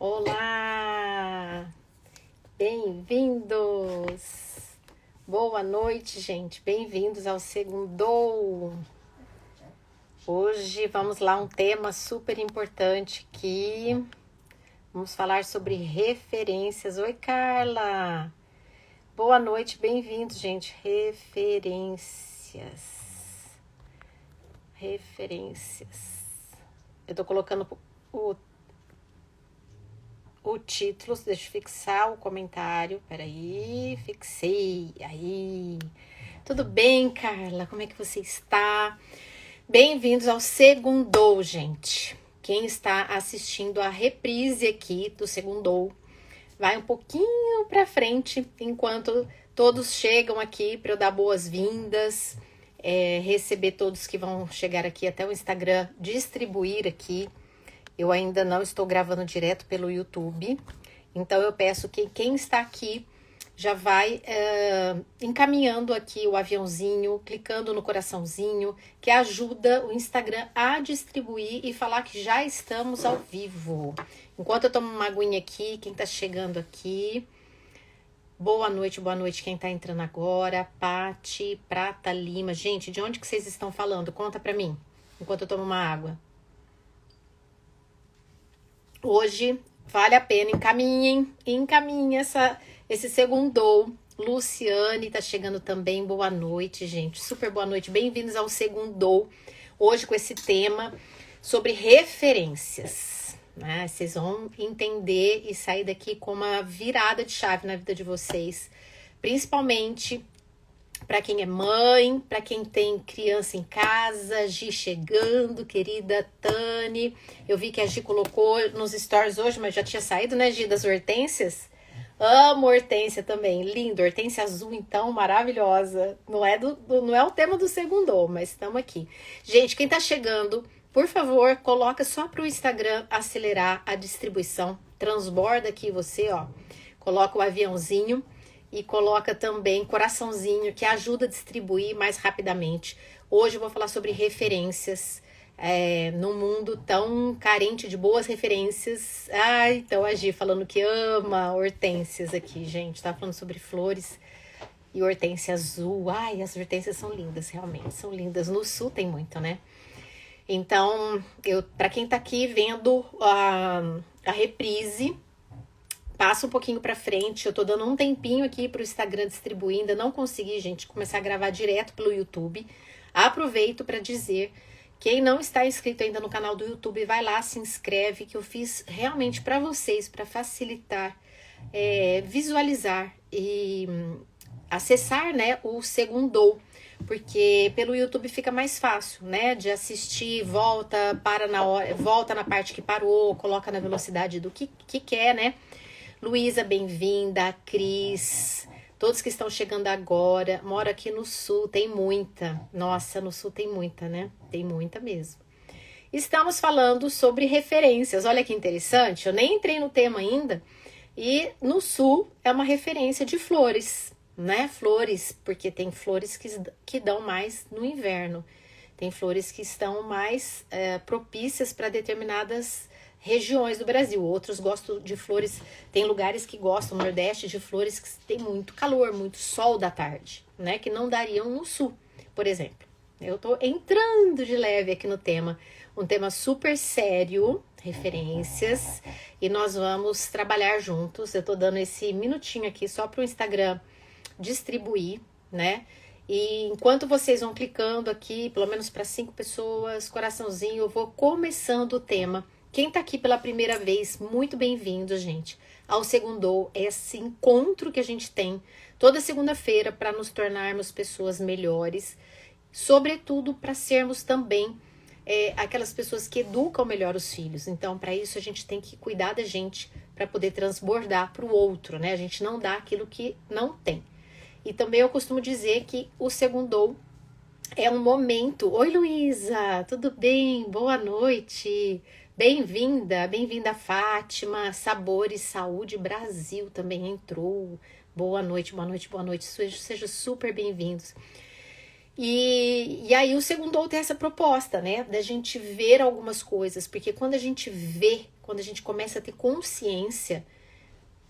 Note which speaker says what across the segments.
Speaker 1: Olá! Bem-vindos! Boa noite, gente. Bem-vindos ao Segundou. Hoje vamos lá, um tema super importante aqui. Vamos falar sobre referências. Oi, Carla! Boa noite, bem-vindos, gente. Referências. Eu tô colocando o título, deixa eu fixar o comentário. Peraí, fixei. Aí. Tudo bem, Carla? Como é que você está? Bem-vindos ao Segundou, gente. Quem está assistindo a reprise aqui do Segundou, vai um pouquinho para frente enquanto todos chegam aqui para eu dar boas-vindas, receber todos que vão chegar aqui até o Instagram, distribuir aqui. Eu ainda não estou gravando direto pelo YouTube, então eu peço que quem está aqui já vai encaminhando aqui o aviãozinho, clicando no coraçãozinho, que ajuda o Instagram a distribuir e falar que já estamos ao vivo. Enquanto eu tomo uma aguinha aqui, quem está chegando aqui, boa noite quem está entrando agora, Pati, Prata Lima. Gente, de onde que vocês estão falando? Conta para mim, enquanto eu tomo uma água. Hoje vale a pena, encaminhem esse Segundou. Luciane tá chegando também, boa noite, gente, super boa noite, bem-vindos ao Segundou. Hoje com esse tema sobre referências, né? Vocês vão entender e sair daqui com uma virada de chave na vida de vocês, principalmente para quem é mãe, para quem tem criança em casa. Gi chegando, querida Tani. Eu vi que a Gi colocou nos stories hoje, mas já tinha saído, né, Gi, das hortênsias? Amo hortênsia também, lindo, hortênsia azul, então, maravilhosa. Não é o tema do Segundou, mas estamos aqui. Gente, quem tá chegando, por favor, coloca só pro Instagram acelerar a distribuição. Transborda aqui você, ó, coloca o aviãozinho e coloca também coraçãozinho, que ajuda a distribuir mais rapidamente. Hoje eu vou falar sobre referências, num mundo tão carente de boas referências. Então a Gi falando que ama hortênsias aqui, gente. Tá falando sobre flores e hortênsia azul. As hortênsias são lindas, realmente, são lindas. No sul tem muito, né? Então, para quem tá aqui vendo a reprise, passa um pouquinho pra frente, eu tô dando um tempinho aqui pro Instagram distribuir, ainda não consegui, gente, começar a gravar direto pelo YouTube. Aproveito para dizer, quem não está inscrito ainda no canal do YouTube, vai lá, se inscreve, que eu fiz realmente para vocês, para facilitar, visualizar e acessar, né, o Segundou, porque pelo YouTube fica mais fácil, né, de assistir, volta na parte que parou, coloca na velocidade do que quer, né. Luísa, bem-vinda, Cris, todos que estão chegando agora. Moro aqui no sul, tem muita. Nossa, no sul tem muita, né? Tem muita mesmo. Estamos falando sobre referências. Olha que interessante, eu nem entrei no tema ainda. E no sul é uma referência de flores, né? Flores, porque tem flores que dão mais no inverno. Tem flores que estão mais propícias para determinadas regiões do Brasil. Outros gostam de flores, tem lugares que gostam, no Nordeste, de flores que tem muito calor, muito sol da tarde, né? Que não dariam no Sul, por exemplo. Eu tô entrando de leve aqui no tema, um tema super sério, referências, e nós vamos trabalhar juntos. Eu tô dando esse minutinho aqui só pro Instagram distribuir, né? E enquanto vocês vão clicando aqui, pelo menos para 5 pessoas, coraçãozinho, eu vou começando o tema. Quem tá aqui pela primeira vez, muito bem-vindo, gente, ao Segundou, esse encontro que a gente tem toda segunda-feira para nos tornarmos pessoas melhores, sobretudo para sermos também aquelas pessoas que educam melhor os filhos. Então, para isso, a gente tem que cuidar da gente para poder transbordar para o outro, né? A gente não dá aquilo que não tem. E também eu costumo dizer que o Segundou é um momento... Oi, Luísa, tudo bem? Boa noite! Bem-vinda, Fátima. Sabores Saúde Brasil também entrou. Boa noite. Sejam super bem-vindos. E aí o Segundou tem essa proposta, né? Da gente ver algumas coisas, porque quando a gente vê, quando a gente começa a ter consciência,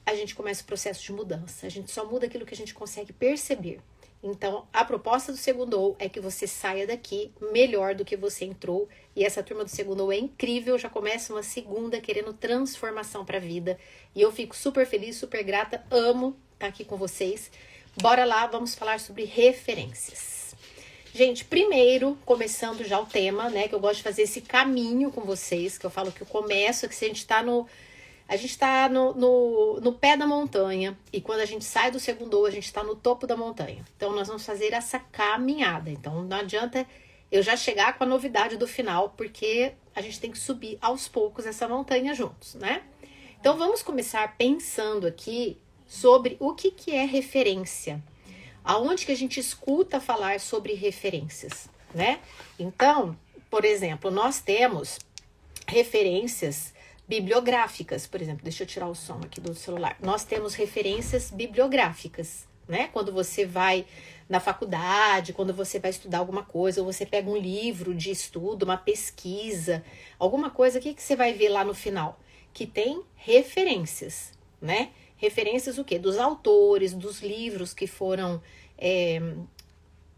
Speaker 1: a gente começa o processo de mudança. A gente só muda aquilo que a gente consegue perceber. Então, a proposta do Segundou é que você saia daqui melhor do que você entrou. E essa turma do Segundou é incrível, já começa uma segunda querendo transformação para a vida. E eu fico super feliz, super grata, amo estar aqui com vocês. Bora lá, vamos falar sobre referências. Gente, primeiro, começando já o tema, né, que eu gosto de fazer esse caminho com vocês, que eu falo que eu começo, que se a gente tá no pé da montanha, e quando a gente sai do Segundou, a gente está no topo da montanha. Então, nós vamos fazer essa caminhada. Então, não adianta eu já chegar com a novidade do final, porque a gente tem que subir aos poucos essa montanha juntos, né? Então, vamos começar pensando aqui sobre o que é referência. Aonde que a gente escuta falar sobre referências, né? Então, por exemplo, nós temos referências bibliográficas, por exemplo, deixa eu tirar o som aqui do celular. Nós temos referências bibliográficas, né? Quando você vai na faculdade, quando você vai estudar alguma coisa, ou você pega um livro de estudo, uma pesquisa, alguma coisa, o que você vai ver lá no final? Que tem referências, né? Referências o quê? Dos autores, dos livros que foram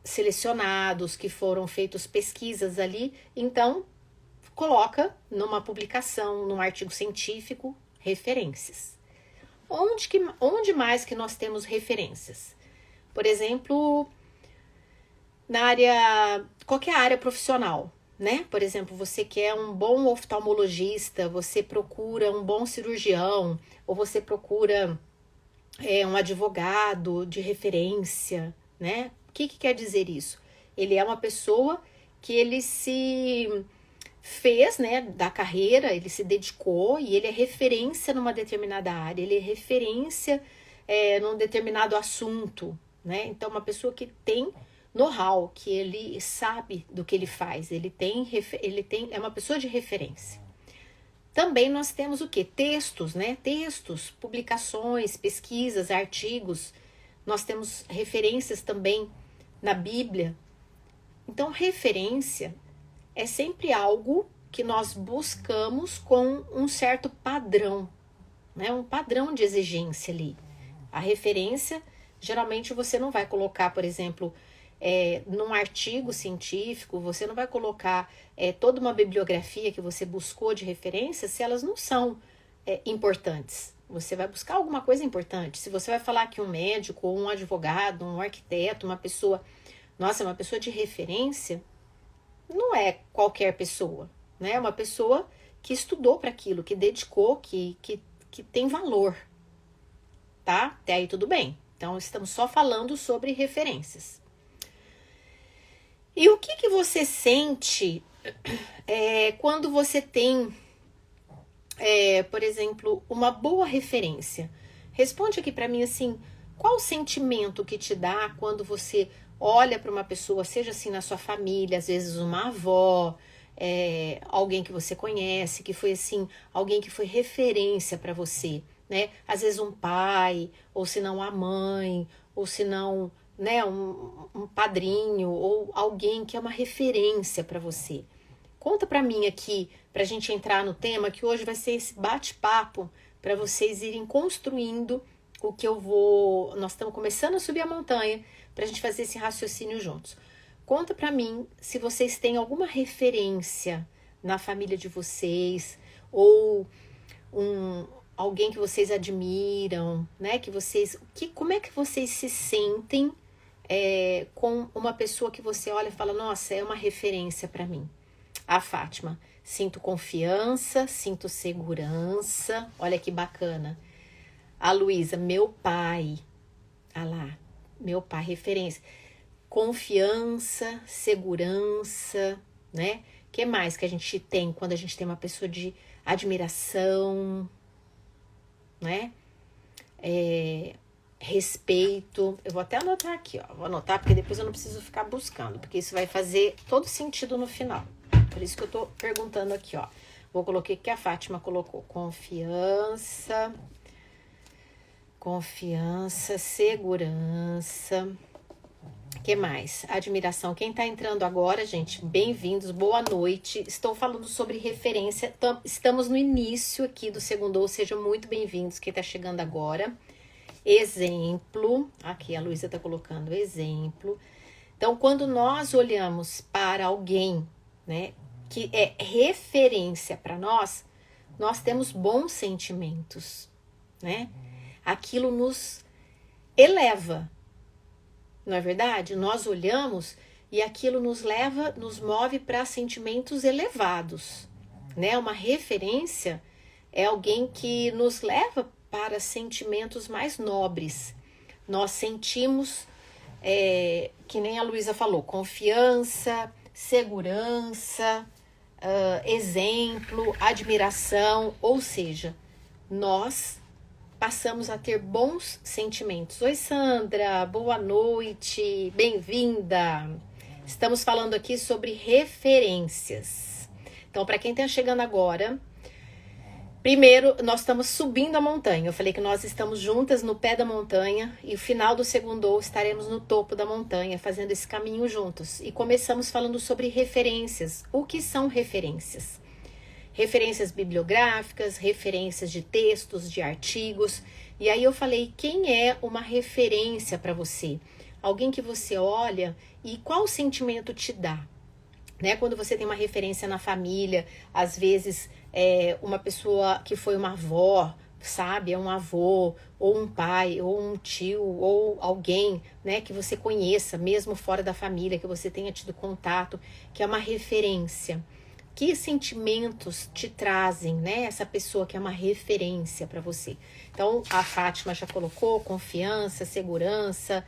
Speaker 1: selecionados, que foram feitas pesquisas ali. Então, coloca numa publicação, num artigo científico, referências. Onde mais que nós temos referências? Por exemplo, na área, qualquer área profissional, né? Por exemplo, você quer um bom oftalmologista, você procura um bom cirurgião, ou você procura um advogado de referência, né? O que quer dizer isso? Ele é uma pessoa que ele se fez, né, da carreira, ele se dedicou e ele é referência numa determinada área, ele é referência num determinado assunto, né? Então, uma pessoa que tem know-how, que ele sabe do que ele faz, é uma pessoa de referência. Também nós temos o quê? Textos, né? Textos, publicações, pesquisas, artigos. Nós temos referências também na Bíblia. Então, referência é sempre algo que nós buscamos com um certo padrão, né? Um padrão de exigência ali. A referência, geralmente você não vai colocar, por exemplo, num artigo científico, você não vai colocar toda uma bibliografia que você buscou de referência se elas não são importantes. Você vai buscar alguma coisa importante. Se você vai falar que um médico, ou um advogado, um arquiteto, uma pessoa, nossa, uma pessoa de referência, não é qualquer pessoa, né? É uma pessoa que estudou para aquilo, que dedicou, que tem valor, tá? Até aí tudo bem. Então, estamos só falando sobre referências. E o que você sente quando você tem, por exemplo, uma boa referência? Responde aqui para mim assim, qual o sentimento que te dá quando você olha para uma pessoa, seja assim na sua família, às vezes uma avó, alguém que você conhece, que foi assim, alguém que foi referência para você, né? Às vezes um pai, ou se não a mãe, ou se não, né, um padrinho, ou alguém que é uma referência para você. Conta para mim aqui, para a gente entrar no tema, que hoje vai ser esse bate-papo, para vocês irem construindo o que eu vou... Nós estamos começando a subir a montanha, para a gente fazer esse raciocínio juntos. Conta para mim se vocês têm alguma referência na família de vocês, ou alguém que vocês admiram, né? Como é que vocês se sentem com uma pessoa que você olha e fala, nossa, é uma referência para mim. A Fátima, sinto confiança, sinto segurança, olha que bacana. A Luísa, meu pai, ah lá, meu pai, referência. Confiança, segurança, né? O que mais que a gente tem quando a gente tem uma pessoa de admiração, né? Respeito. Eu vou até anotar aqui, ó. Vou anotar porque depois eu não preciso ficar buscando, porque isso vai fazer todo sentido no final. Por isso que eu tô perguntando aqui, ó. Vou colocar o que a Fátima colocou. Confiança, segurança, Que mais? Admiração. Quem tá entrando agora, gente, bem-vindos, boa noite. Estou falando sobre referência. Estamos no início aqui do segundo, sejam muito bem-vindos. Quem tá chegando agora. Exemplo. Aqui a Luísa tá colocando exemplo. Então, quando nós olhamos para alguém, né, que é referência para nós, nós temos bons sentimentos, né? Aquilo nos eleva. Não é verdade? Nós olhamos e aquilo nos leva, nos move para sentimentos elevados, né? Uma referência é alguém que nos leva para sentimentos mais nobres. Nós sentimos, que nem a Luísa falou, confiança, segurança, exemplo, admiração, ou seja, nós passamos a ter bons sentimentos. Oi, Sandra, boa noite, bem-vinda. Estamos falando aqui sobre referências. Então, para quem está chegando agora, primeiro, nós estamos subindo a montanha. Eu falei que nós estamos juntas no pé da montanha e no final do segundo estaremos no topo da montanha, fazendo esse caminho juntos. E começamos falando sobre referências. O que são referências? Referências bibliográficas, referências de textos, de artigos. E aí eu falei, quem é uma referência para você? Alguém que você olha e qual sentimento te dá? Né? Quando você tem uma referência na família, às vezes uma pessoa que foi uma avó, sabe? É um avô, ou um pai, ou um tio, ou alguém, né, que você conheça, mesmo fora da família, que você tenha tido contato, que é uma referência. Que sentimentos te trazem, né? Essa pessoa que é uma referência para você. Então, a Fátima já colocou confiança, segurança,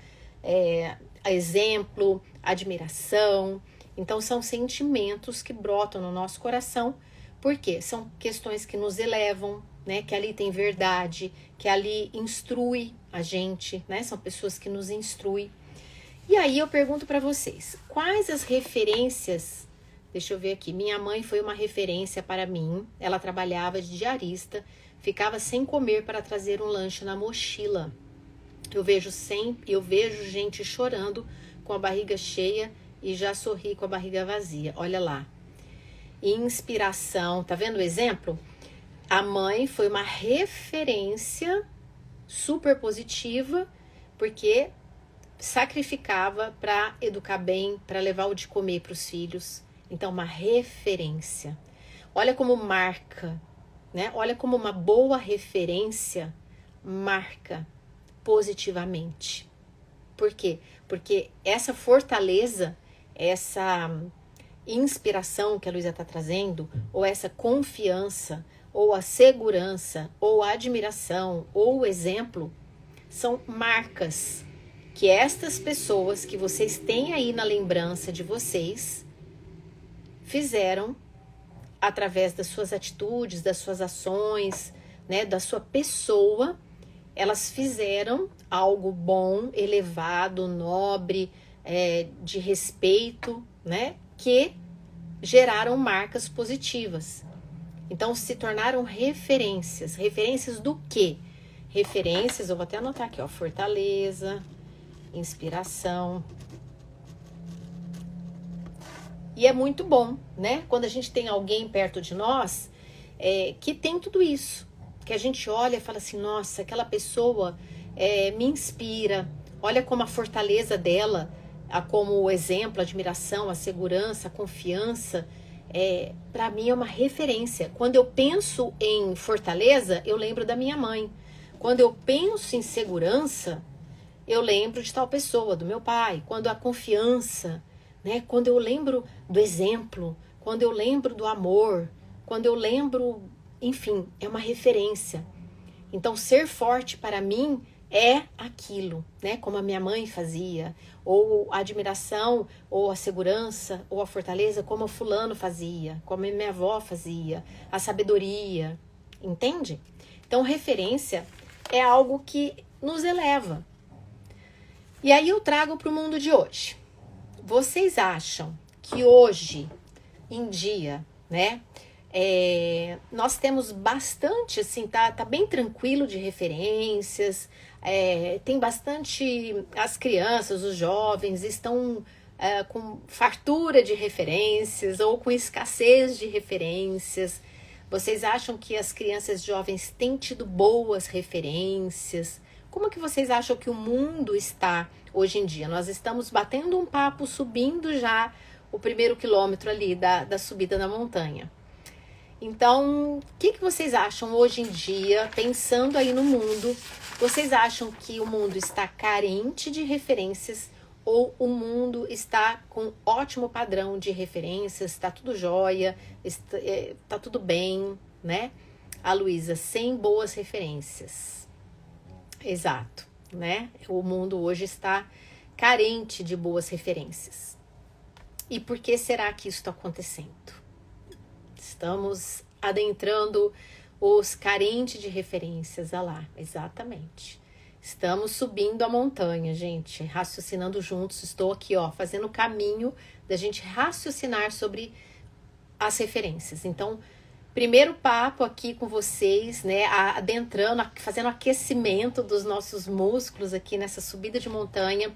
Speaker 1: exemplo, admiração. Então, são sentimentos que brotam no nosso coração. Por quê? São questões que nos elevam, né? Que ali tem verdade, que ali instrui a gente, né? São pessoas que nos instruem. E aí eu pergunto para vocês, quais as referências? Deixa eu ver aqui. Minha mãe foi uma referência para mim. Ela trabalhava de diarista, ficava sem comer para trazer um lanche na mochila. Eu vejo gente chorando com a barriga cheia e já sorri com a barriga vazia. Olha lá. Inspiração. Tá vendo o exemplo? A mãe foi uma referência super positiva, porque sacrificava para educar bem, para levar o de comer para os filhos. Então, uma referência. Olha como marca, né? Olha como uma boa referência marca positivamente. Por quê? Porque essa fortaleza, essa inspiração que a Luísa está trazendo, ou essa confiança, ou a segurança, ou a admiração, ou o exemplo, são marcas que estas pessoas que vocês têm aí na lembrança de vocês fizeram através das suas atitudes, das suas ações, né, da sua pessoa. Elas fizeram algo bom, elevado, nobre, de respeito, né, que geraram marcas positivas. Então se tornaram referências. Referências do quê? Referências, eu vou até anotar aqui, ó, fortaleza, inspiração. E é muito bom, né? Quando a gente tem alguém perto de nós que tem tudo isso. Que a gente olha e fala assim, nossa, aquela pessoa me inspira. Olha como a fortaleza dela, como o exemplo, a admiração, a segurança, a confiança, para mim é uma referência. Quando eu penso em fortaleza, eu lembro da minha mãe. Quando eu penso em segurança, eu lembro de tal pessoa, do meu pai. Quando a confiança, né? Quando eu lembro do exemplo, quando eu lembro do amor, quando eu lembro, enfim, é uma referência. Então, ser forte para mim é aquilo, né? Como a minha mãe fazia, ou a admiração, ou a segurança, ou a fortaleza, como o fulano fazia, como a minha avó fazia, a sabedoria, entende? Então, referência é algo que nos eleva. E aí eu trago para o mundo de hoje. Vocês acham que hoje em dia, né, Nós temos bastante, assim, tá bem tranquilo de referências, tem bastante, as crianças, os jovens estão com fartura de referências ou com escassez de referências. Vocês acham que as crianças jovens têm tido boas referências? Como que vocês acham que o mundo está hoje em dia? Nós estamos batendo um papo, subindo já o primeiro quilômetro ali da subida da montanha. Então, o que vocês acham hoje em dia, pensando aí no mundo? Vocês acham que o mundo está carente de referências ou o mundo está com ótimo padrão de referências? Está tudo jóia, está tudo bem, né? A Luísa, sem boas referências. Exato, né? O mundo hoje está carente de boas referências. E por que será que isso está acontecendo? Estamos adentrando os carentes de referências, olha lá, exatamente. Estamos subindo a montanha, gente, raciocinando juntos. Estou aqui, ó, fazendo o caminho da gente raciocinar sobre as referências. Então, primeiro papo aqui com vocês, né, adentrando, fazendo aquecimento dos nossos músculos aqui nessa subida de montanha,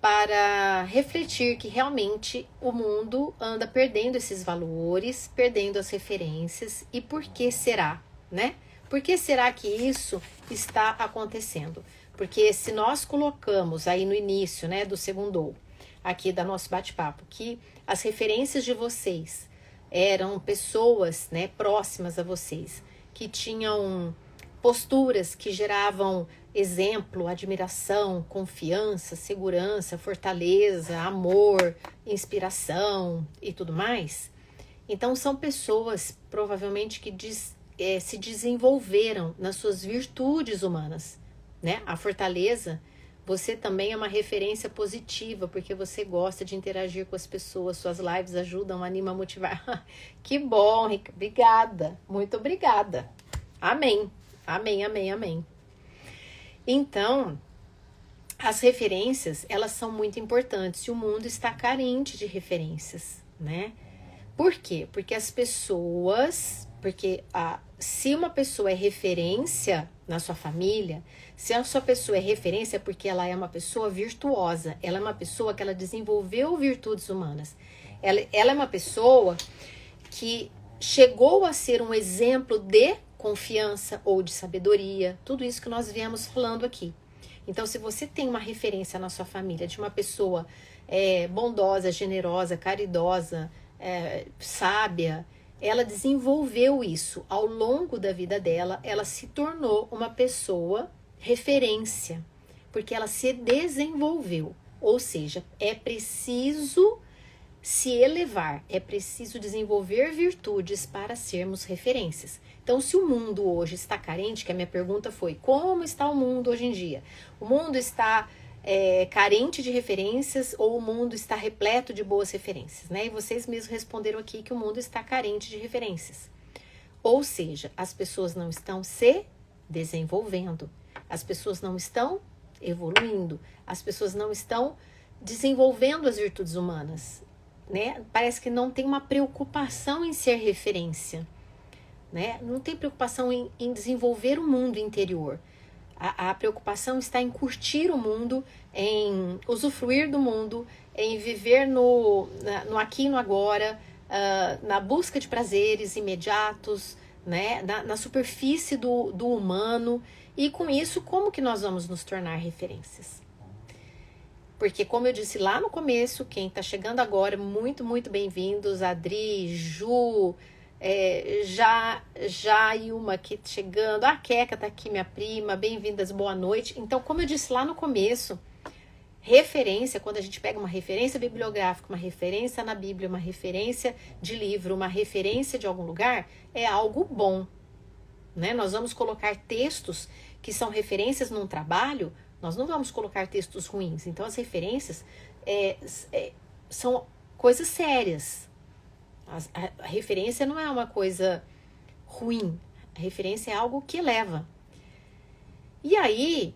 Speaker 1: para refletir que realmente o mundo anda perdendo esses valores, perdendo as referências. E por que será, né? Por que será que isso está acontecendo? Porque se nós colocamos aí no início, né, do segundo, aqui da nosso bate-papo, que as referências de vocês eram pessoas, né, próximas a vocês, que tinham posturas que geravam exemplo, admiração, confiança, segurança, fortaleza, amor, inspiração e tudo mais. Então são pessoas provavelmente que se desenvolveram nas suas virtudes humanas, né? A fortaleza, você também é uma referência positiva, porque você gosta de interagir com as pessoas, suas lives ajudam, animam a motivar. Que bom, Rica, obrigada, muito obrigada. Amém, amém, amém, amém. Então, as referências, elas são muito importantes e o mundo está carente de referências, né? Por quê? Porque as pessoas, se uma pessoa é referência na sua família, se a sua pessoa é referência é porque ela é uma pessoa virtuosa, ela é uma pessoa que ela desenvolveu virtudes humanas, ela é uma pessoa que chegou a ser um exemplo de confiança ou de sabedoria, tudo isso que nós viemos falando aqui. Então, se você tem uma referência na sua família de uma pessoa bondosa, generosa, caridosa, sábia, ela desenvolveu isso ao longo da vida dela, ela se tornou uma pessoa referência, porque ela se desenvolveu, ou seja, é preciso se elevar, é preciso desenvolver virtudes para sermos referências. Então, se o mundo hoje está carente, que a minha pergunta foi, como está o mundo hoje em dia? O mundo está carente de referências ou o mundo está repleto de boas referências, né? E vocês mesmos responderam aqui que o mundo está carente de referências. Ou seja, as pessoas não estão se desenvolvendo, as pessoas não estão evoluindo, as pessoas não estão desenvolvendo as virtudes humanas, né? Parece que não tem uma preocupação em ser referência, né? Não tem preocupação em desenvolver o mundo interior. A preocupação está em curtir o mundo, em usufruir do mundo, em viver no aqui e no agora, na busca de prazeres imediatos, né? Na superfície do humano. E com isso, como que nós vamos nos tornar referências? Porque, como eu disse lá no começo, quem está chegando agora, muito, muito bem-vindos. Adri, Ju, já e uma aqui chegando. A Queca tá aqui, minha prima. Bem-vindas, boa noite. Então, como eu disse lá no começo, referência, quando a gente pega uma referência bibliográfica, uma referência na Bíblia, uma referência de livro, uma referência de algum lugar, é algo bom, né? Nós vamos colocar textos que são referências num trabalho, nós não vamos colocar textos ruins. Então, as referências são coisas sérias. A referência não é uma coisa ruim. A referência é algo que eleva. E aí,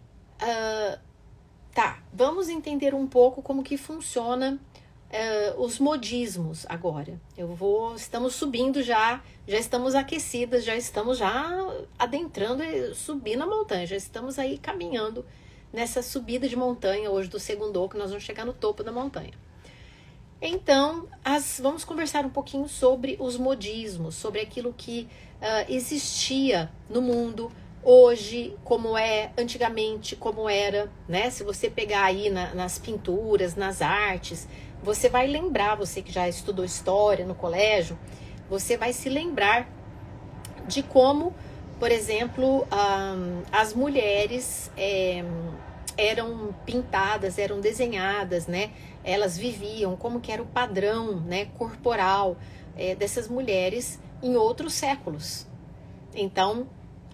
Speaker 1: vamos entender um pouco como que funciona os modismos agora. Estamos subindo já estamos aquecidas, já estamos adentrando e subindo a montanha, já estamos aí caminhando nessa subida de montanha hoje do segundo, que nós vamos chegar no topo da montanha. Então, vamos conversar um pouquinho sobre os modismos, sobre aquilo que existia no mundo hoje, como é antigamente, como era, né? Se você pegar aí nas pinturas, nas artes, você vai lembrar, você que já estudou história no colégio, você vai se lembrar de como, por exemplo, as mulheres eram pintadas, eram desenhadas, né? Elas viviam, como que era o padrão, né, corporal dessas mulheres em outros séculos. Então,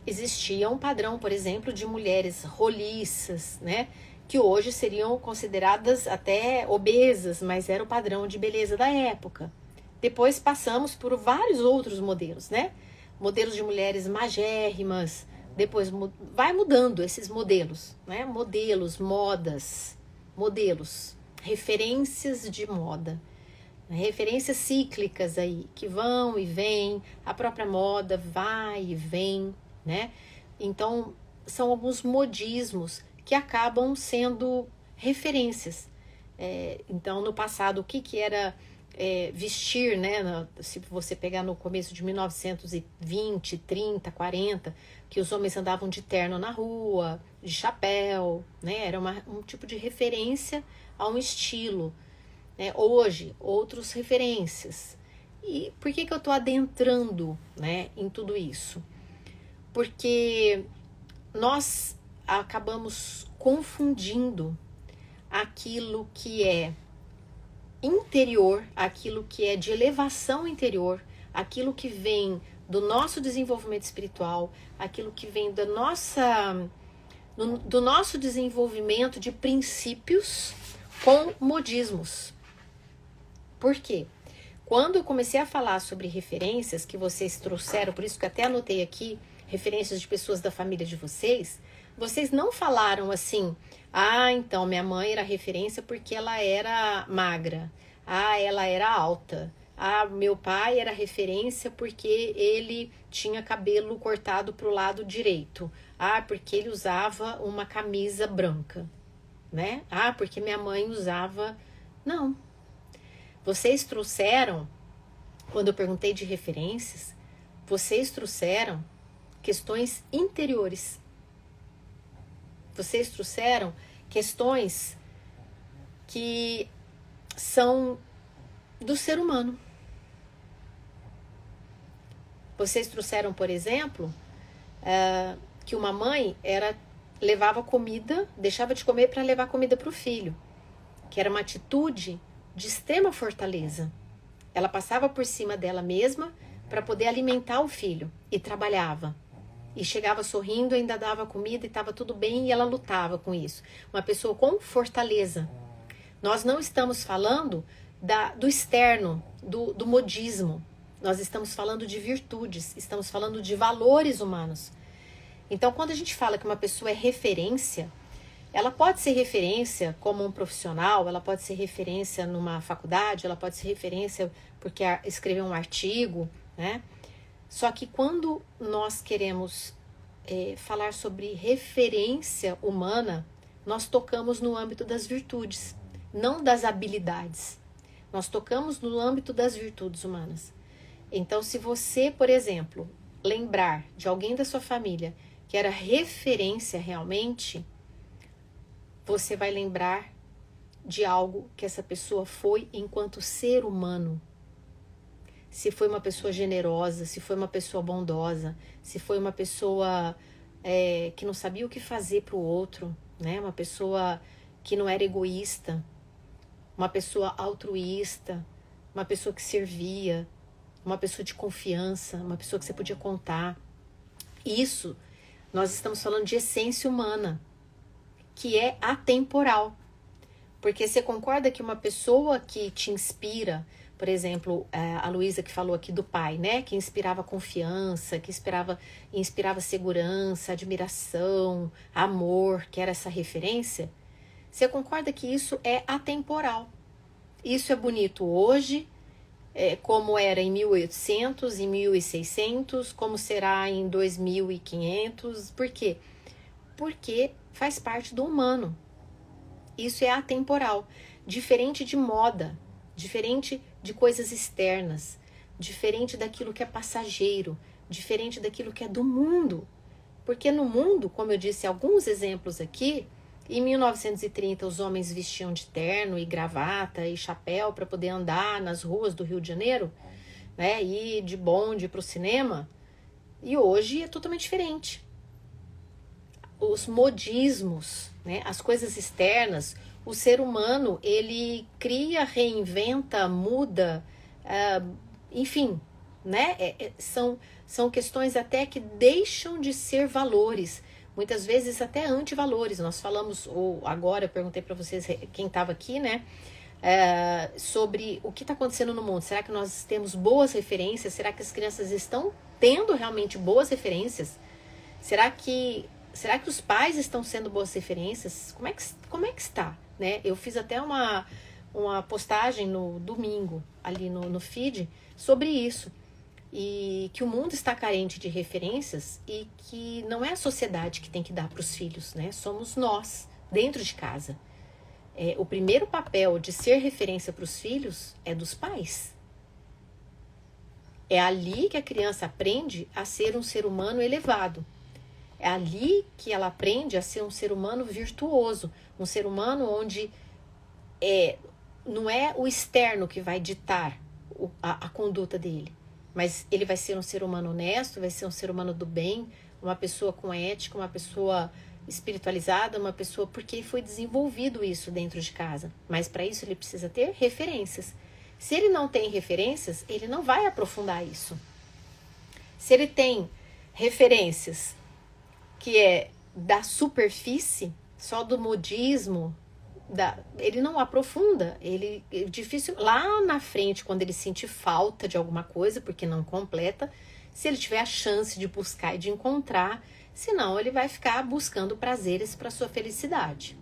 Speaker 1: existia um padrão, por exemplo, de mulheres roliças, né, que hoje seriam consideradas até obesas, mas era o padrão de beleza da época. Depois passamos por vários outros modelos, né? Modelos de mulheres magérrimas, depois vai mudando esses modelos, né? Modelos, modas, modelos, referências de moda, referências cíclicas aí, que vão e vêm, a própria moda vai e vem, né? Então, são alguns modismos que acabam sendo referências. Então, no passado, o que era vestir, né? Se você pegar no começo de 1920, 30, 40, que os homens andavam de terno na rua, de chapéu, né? Era um tipo de referência a um estilo. Né? Hoje, outras referências. E por que eu estou adentrando, né, em tudo isso? Porque nós acabamos confundindo aquilo que é interior, aquilo que é de elevação interior, aquilo que vem do nosso desenvolvimento espiritual, aquilo que vem do nosso desenvolvimento de princípios com modismos. Por quê? Quando eu comecei a falar sobre referências que vocês trouxeram, por isso que até anotei aqui, referências de pessoas da família de vocês não falaram assim, então minha mãe era referência porque ela era magra, ela era alta, meu pai era referência porque ele tinha cabelo cortado para o lado direito, porque ele usava uma camisa branca, né? Porque minha mãe usava... Não. Vocês trouxeram, quando eu perguntei de referências, vocês trouxeram questões interiores. Vocês trouxeram questões que são do ser humano. Vocês trouxeram, por exemplo, que uma mãe levava comida, deixava de comer para levar comida para o filho, que era uma atitude de extrema fortaleza. Ela passava por cima dela mesma para poder alimentar o filho e trabalhava. E chegava sorrindo, ainda dava comida e estava tudo bem e ela lutava com isso. Uma pessoa com fortaleza. Nós não estamos falando do externo, do modismo. Nós estamos falando de virtudes, estamos falando de valores humanos. Então, quando a gente fala que uma pessoa é referência, ela pode ser referência como um profissional, ela pode ser referência numa faculdade, ela pode ser referência porque escreveu um artigo, né? Só que quando nós queremos falar sobre referência humana, nós tocamos no âmbito das virtudes, não das habilidades. Nós tocamos no âmbito das virtudes humanas. Então, se você, por exemplo, lembrar de alguém da sua família que era referência realmente, você vai lembrar de algo que essa pessoa foi enquanto ser humano. Se foi uma pessoa generosa, se foi uma pessoa bondosa, se foi uma pessoa que não sabia o que fazer para o outro, né? Uma pessoa que não era egoísta, uma pessoa altruísta, uma pessoa que servia, uma pessoa de confiança, uma pessoa que você podia contar. Isso, nós estamos falando de essência humana, que é atemporal. Porque você concorda que uma pessoa que te inspira, por exemplo, a Luísa que falou aqui do pai, né? Que inspirava confiança, que inspirava segurança, admiração, amor, que era essa referência. Você concorda que isso é atemporal? Isso é bonito hoje, como era em 1800, em 1600, como será em 2500. Por quê? Porque faz parte do humano. Isso é atemporal, diferente de moda, diferente de coisas externas, diferente daquilo que é passageiro, diferente daquilo que é do mundo. Porque no mundo, como eu disse alguns exemplos aqui, em 1930 os homens vestiam de terno e gravata e chapéu para poder andar nas ruas do Rio de Janeiro, né, ir de bonde para o cinema. E hoje é totalmente diferente. Os modismos, né, as coisas externas, o ser humano, ele cria, reinventa, muda, enfim, né? São questões até que deixam de ser valores, muitas vezes até antivalores. Nós falamos, ou agora eu perguntei para vocês, quem estava aqui, né? Sobre o que está acontecendo no mundo. Será que nós temos boas referências? Será que as crianças estão tendo realmente boas referências? Será que os pais estão sendo boas referências? Como é que está? Né? Eu fiz até uma postagem no domingo, ali no feed, sobre isso. E que o mundo está carente de referências e que não é a sociedade que tem que dar para os filhos, né? Somos nós, dentro de casa. O primeiro papel de ser referência para os filhos é dos pais. É ali que a criança aprende a ser um ser humano elevado. É ali que ela aprende a ser um ser humano virtuoso, um ser humano onde não é o externo que vai ditar a conduta dele, mas ele vai ser um ser humano honesto, vai ser um ser humano do bem, uma pessoa com ética, uma pessoa espiritualizada, uma pessoa, porque foi desenvolvido isso dentro de casa. Mas para isso ele precisa ter referências. Se ele não tem referências, ele não vai aprofundar isso. Se ele tem referências que é da superfície, só do modismo, ele não aprofunda, ele é difícil, lá na frente, quando ele sentir falta de alguma coisa, porque não completa, se ele tiver a chance de buscar e de encontrar, senão ele vai ficar buscando prazeres para sua felicidade,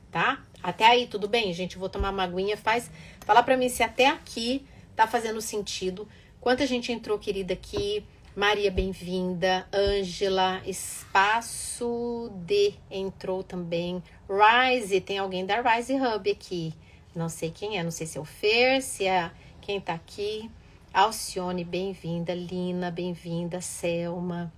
Speaker 1: tá? Até aí, tudo bem, gente? Eu vou tomar uma aguinha, fala pra mim se até aqui tá fazendo sentido. Quanta gente entrou, querida, aqui. Maria, bem-vinda. Ângela, Espaço D entrou também. Rise, tem alguém da Rise Hub aqui. Não sei quem é, não sei se é o Fer, se é quem tá aqui. Alcione, bem-vinda. Lina, bem-vinda. Selma.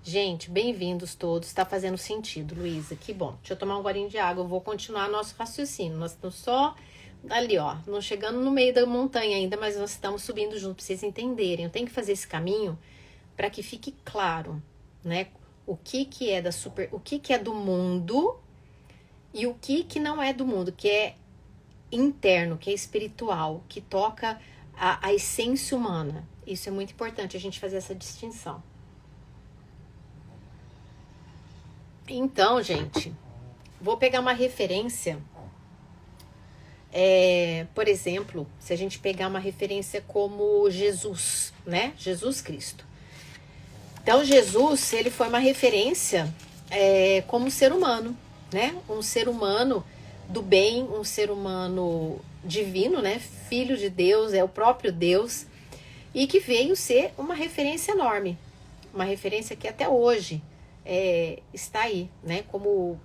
Speaker 1: Gente, bem-vindos todos. Tá fazendo sentido, Luísa. Que bom. Deixa eu tomar um golinho de água. Eu vou continuar nosso raciocínio. Nós estamos só ali, ó. Não chegando no meio da montanha ainda, mas nós estamos subindo junto pra vocês entenderem. Eu tenho que fazer esse caminho para que fique claro, né? O que é o que é do mundo e o que não é do mundo, que é interno, que é espiritual, que toca a essência humana. Isso é muito importante a gente fazer essa distinção. Então, gente, vou pegar uma referência. Por exemplo, se a gente pegar uma referência como Jesus, né? Jesus Cristo. Então, Jesus, ele foi uma referência como ser humano, né? Um ser humano do bem, um ser humano divino, né? Filho de Deus, é o próprio Deus, e que veio ser uma referência enorme, uma referência que até hoje está aí, né? Como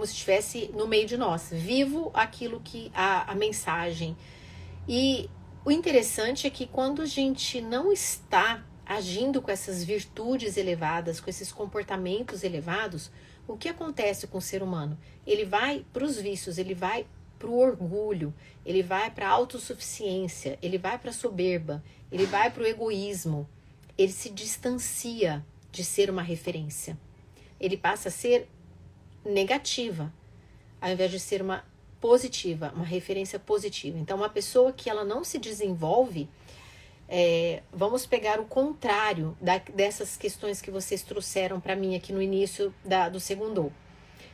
Speaker 1: se estivesse no meio de nós, vivo aquilo que a mensagem. E o interessante é que quando a gente não está agindo com essas virtudes elevadas, com esses comportamentos elevados, o que acontece com o ser humano? Ele vai para os vícios, ele vai para o orgulho, ele vai para a autossuficiência, ele vai para a soberba, ele vai para o egoísmo, ele se distancia de ser uma referência. Ele passa a ser negativa, ao invés de ser uma positiva, uma referência positiva. Então, uma pessoa que ela não se desenvolve, vamos pegar o contrário dessas questões que vocês trouxeram para mim aqui no início do segundo.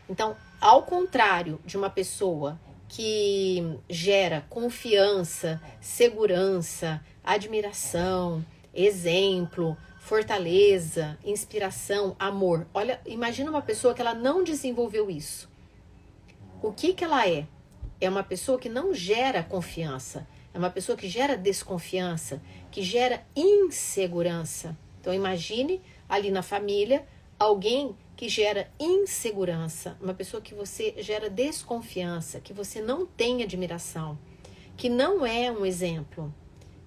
Speaker 1: Então, ao contrário de uma pessoa que gera confiança, segurança, admiração, exemplo, fortaleza, inspiração, amor. Olha, imagina uma pessoa que ela não desenvolveu isso. O que ela é? é uma pessoa que não gera confiança, é uma pessoa que gera desconfiança, que gera insegurança. Então imagine ali na família alguém que gera insegurança, uma pessoa que você gera desconfiança, que você não tem admiração, que não é um exemplo,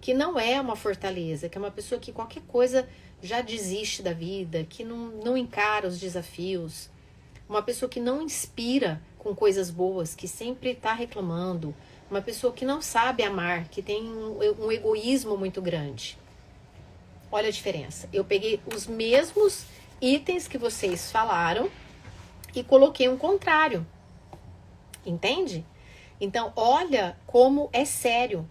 Speaker 1: que não é uma fortaleza, que é uma pessoa que qualquer coisa já desiste da vida, que não encara os desafios, uma pessoa que não inspira com coisas boas, que sempre está reclamando, uma pessoa que não sabe amar, que tem um egoísmo muito grande. Olha a diferença. Eu peguei os mesmos itens que vocês falaram e coloquei um contrário. Entende? Então, olha como é sério.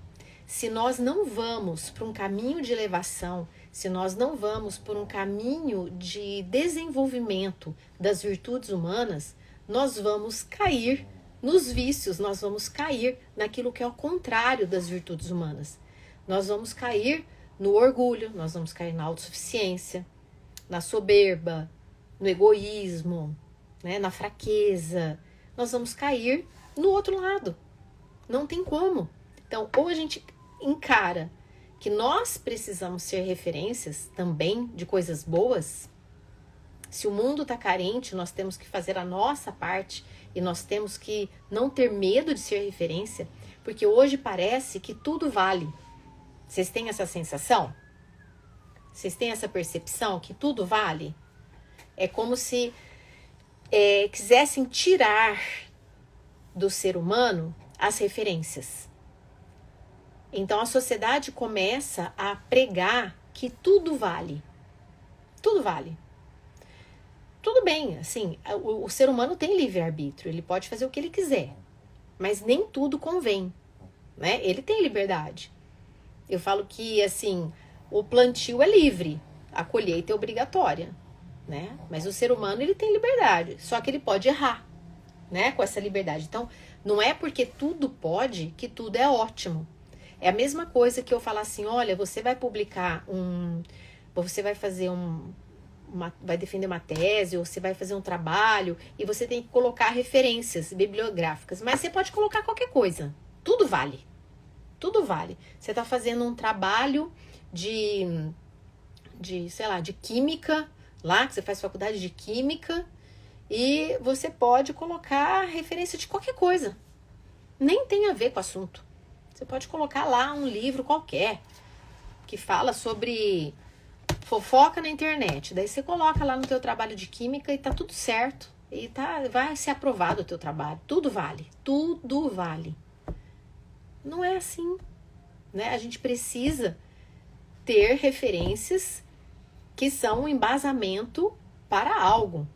Speaker 1: Se nós não vamos para um caminho de elevação, se nós não vamos por um caminho de desenvolvimento das virtudes humanas, nós vamos cair nos vícios, nós vamos cair naquilo que é o contrário das virtudes humanas. Nós vamos cair no orgulho, nós vamos cair na autossuficiência, na soberba, no egoísmo, né, na fraqueza. Nós vamos cair no outro lado. Não tem como. Então, ou a gente encara que nós precisamos ser referências também de coisas boas. Se o mundo está carente, nós temos que fazer a nossa parte e nós temos que não ter medo de ser referência, porque hoje parece que tudo vale. Vocês têm essa sensação? Vocês têm essa percepção que tudo vale? É como se quisessem tirar do ser humano as referências. Então a sociedade começa a pregar que tudo vale. Tudo vale. Tudo bem, assim, o ser humano tem livre-arbítrio, ele pode fazer o que ele quiser, mas nem tudo convém, né? Ele tem liberdade. Eu falo que, assim, o plantio é livre, a colheita é obrigatória, né? Mas o ser humano, ele tem liberdade, só que ele pode errar, né? Com essa liberdade. Então, não é porque tudo pode que tudo é ótimo. É a mesma coisa que eu falar assim, olha, você vai publicar você vai fazer vai defender uma tese, ou você vai fazer um trabalho, e você tem que colocar referências bibliográficas, mas você pode colocar qualquer coisa, tudo vale, tudo vale. Você está fazendo um trabalho sei lá, de química, lá que você faz faculdade de química, e você pode colocar referência de qualquer coisa, nem tem a ver com o assunto. Você pode colocar lá um livro qualquer que fala sobre fofoca na internet. Daí você coloca lá no teu trabalho de química e tá tudo certo. E vai ser aprovado o teu trabalho. Tudo vale. Tudo vale. Não é assim, né? A gente precisa ter referências que são um embasamento para algo.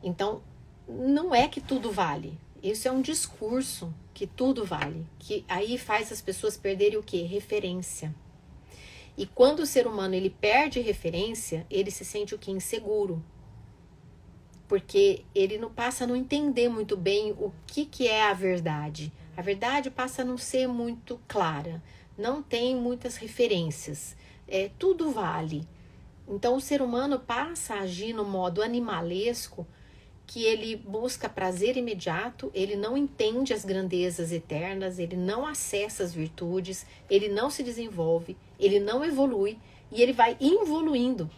Speaker 1: Então, não é que tudo vale. Isso é um discurso que tudo vale, que aí faz as pessoas perderem o quê? Referência. E quando o ser humano ele perde referência, ele se sente o quê? Inseguro. Porque ele não passa a não entender muito bem o que é a verdade. A verdade passa a não ser muito clara, não tem muitas referências, tudo vale. Então o ser humano passa a agir no modo animalesco, que ele busca prazer imediato, ele não entende as grandezas eternas, ele não acessa as virtudes, ele não se desenvolve, ele não evolui e ele vai involuindo.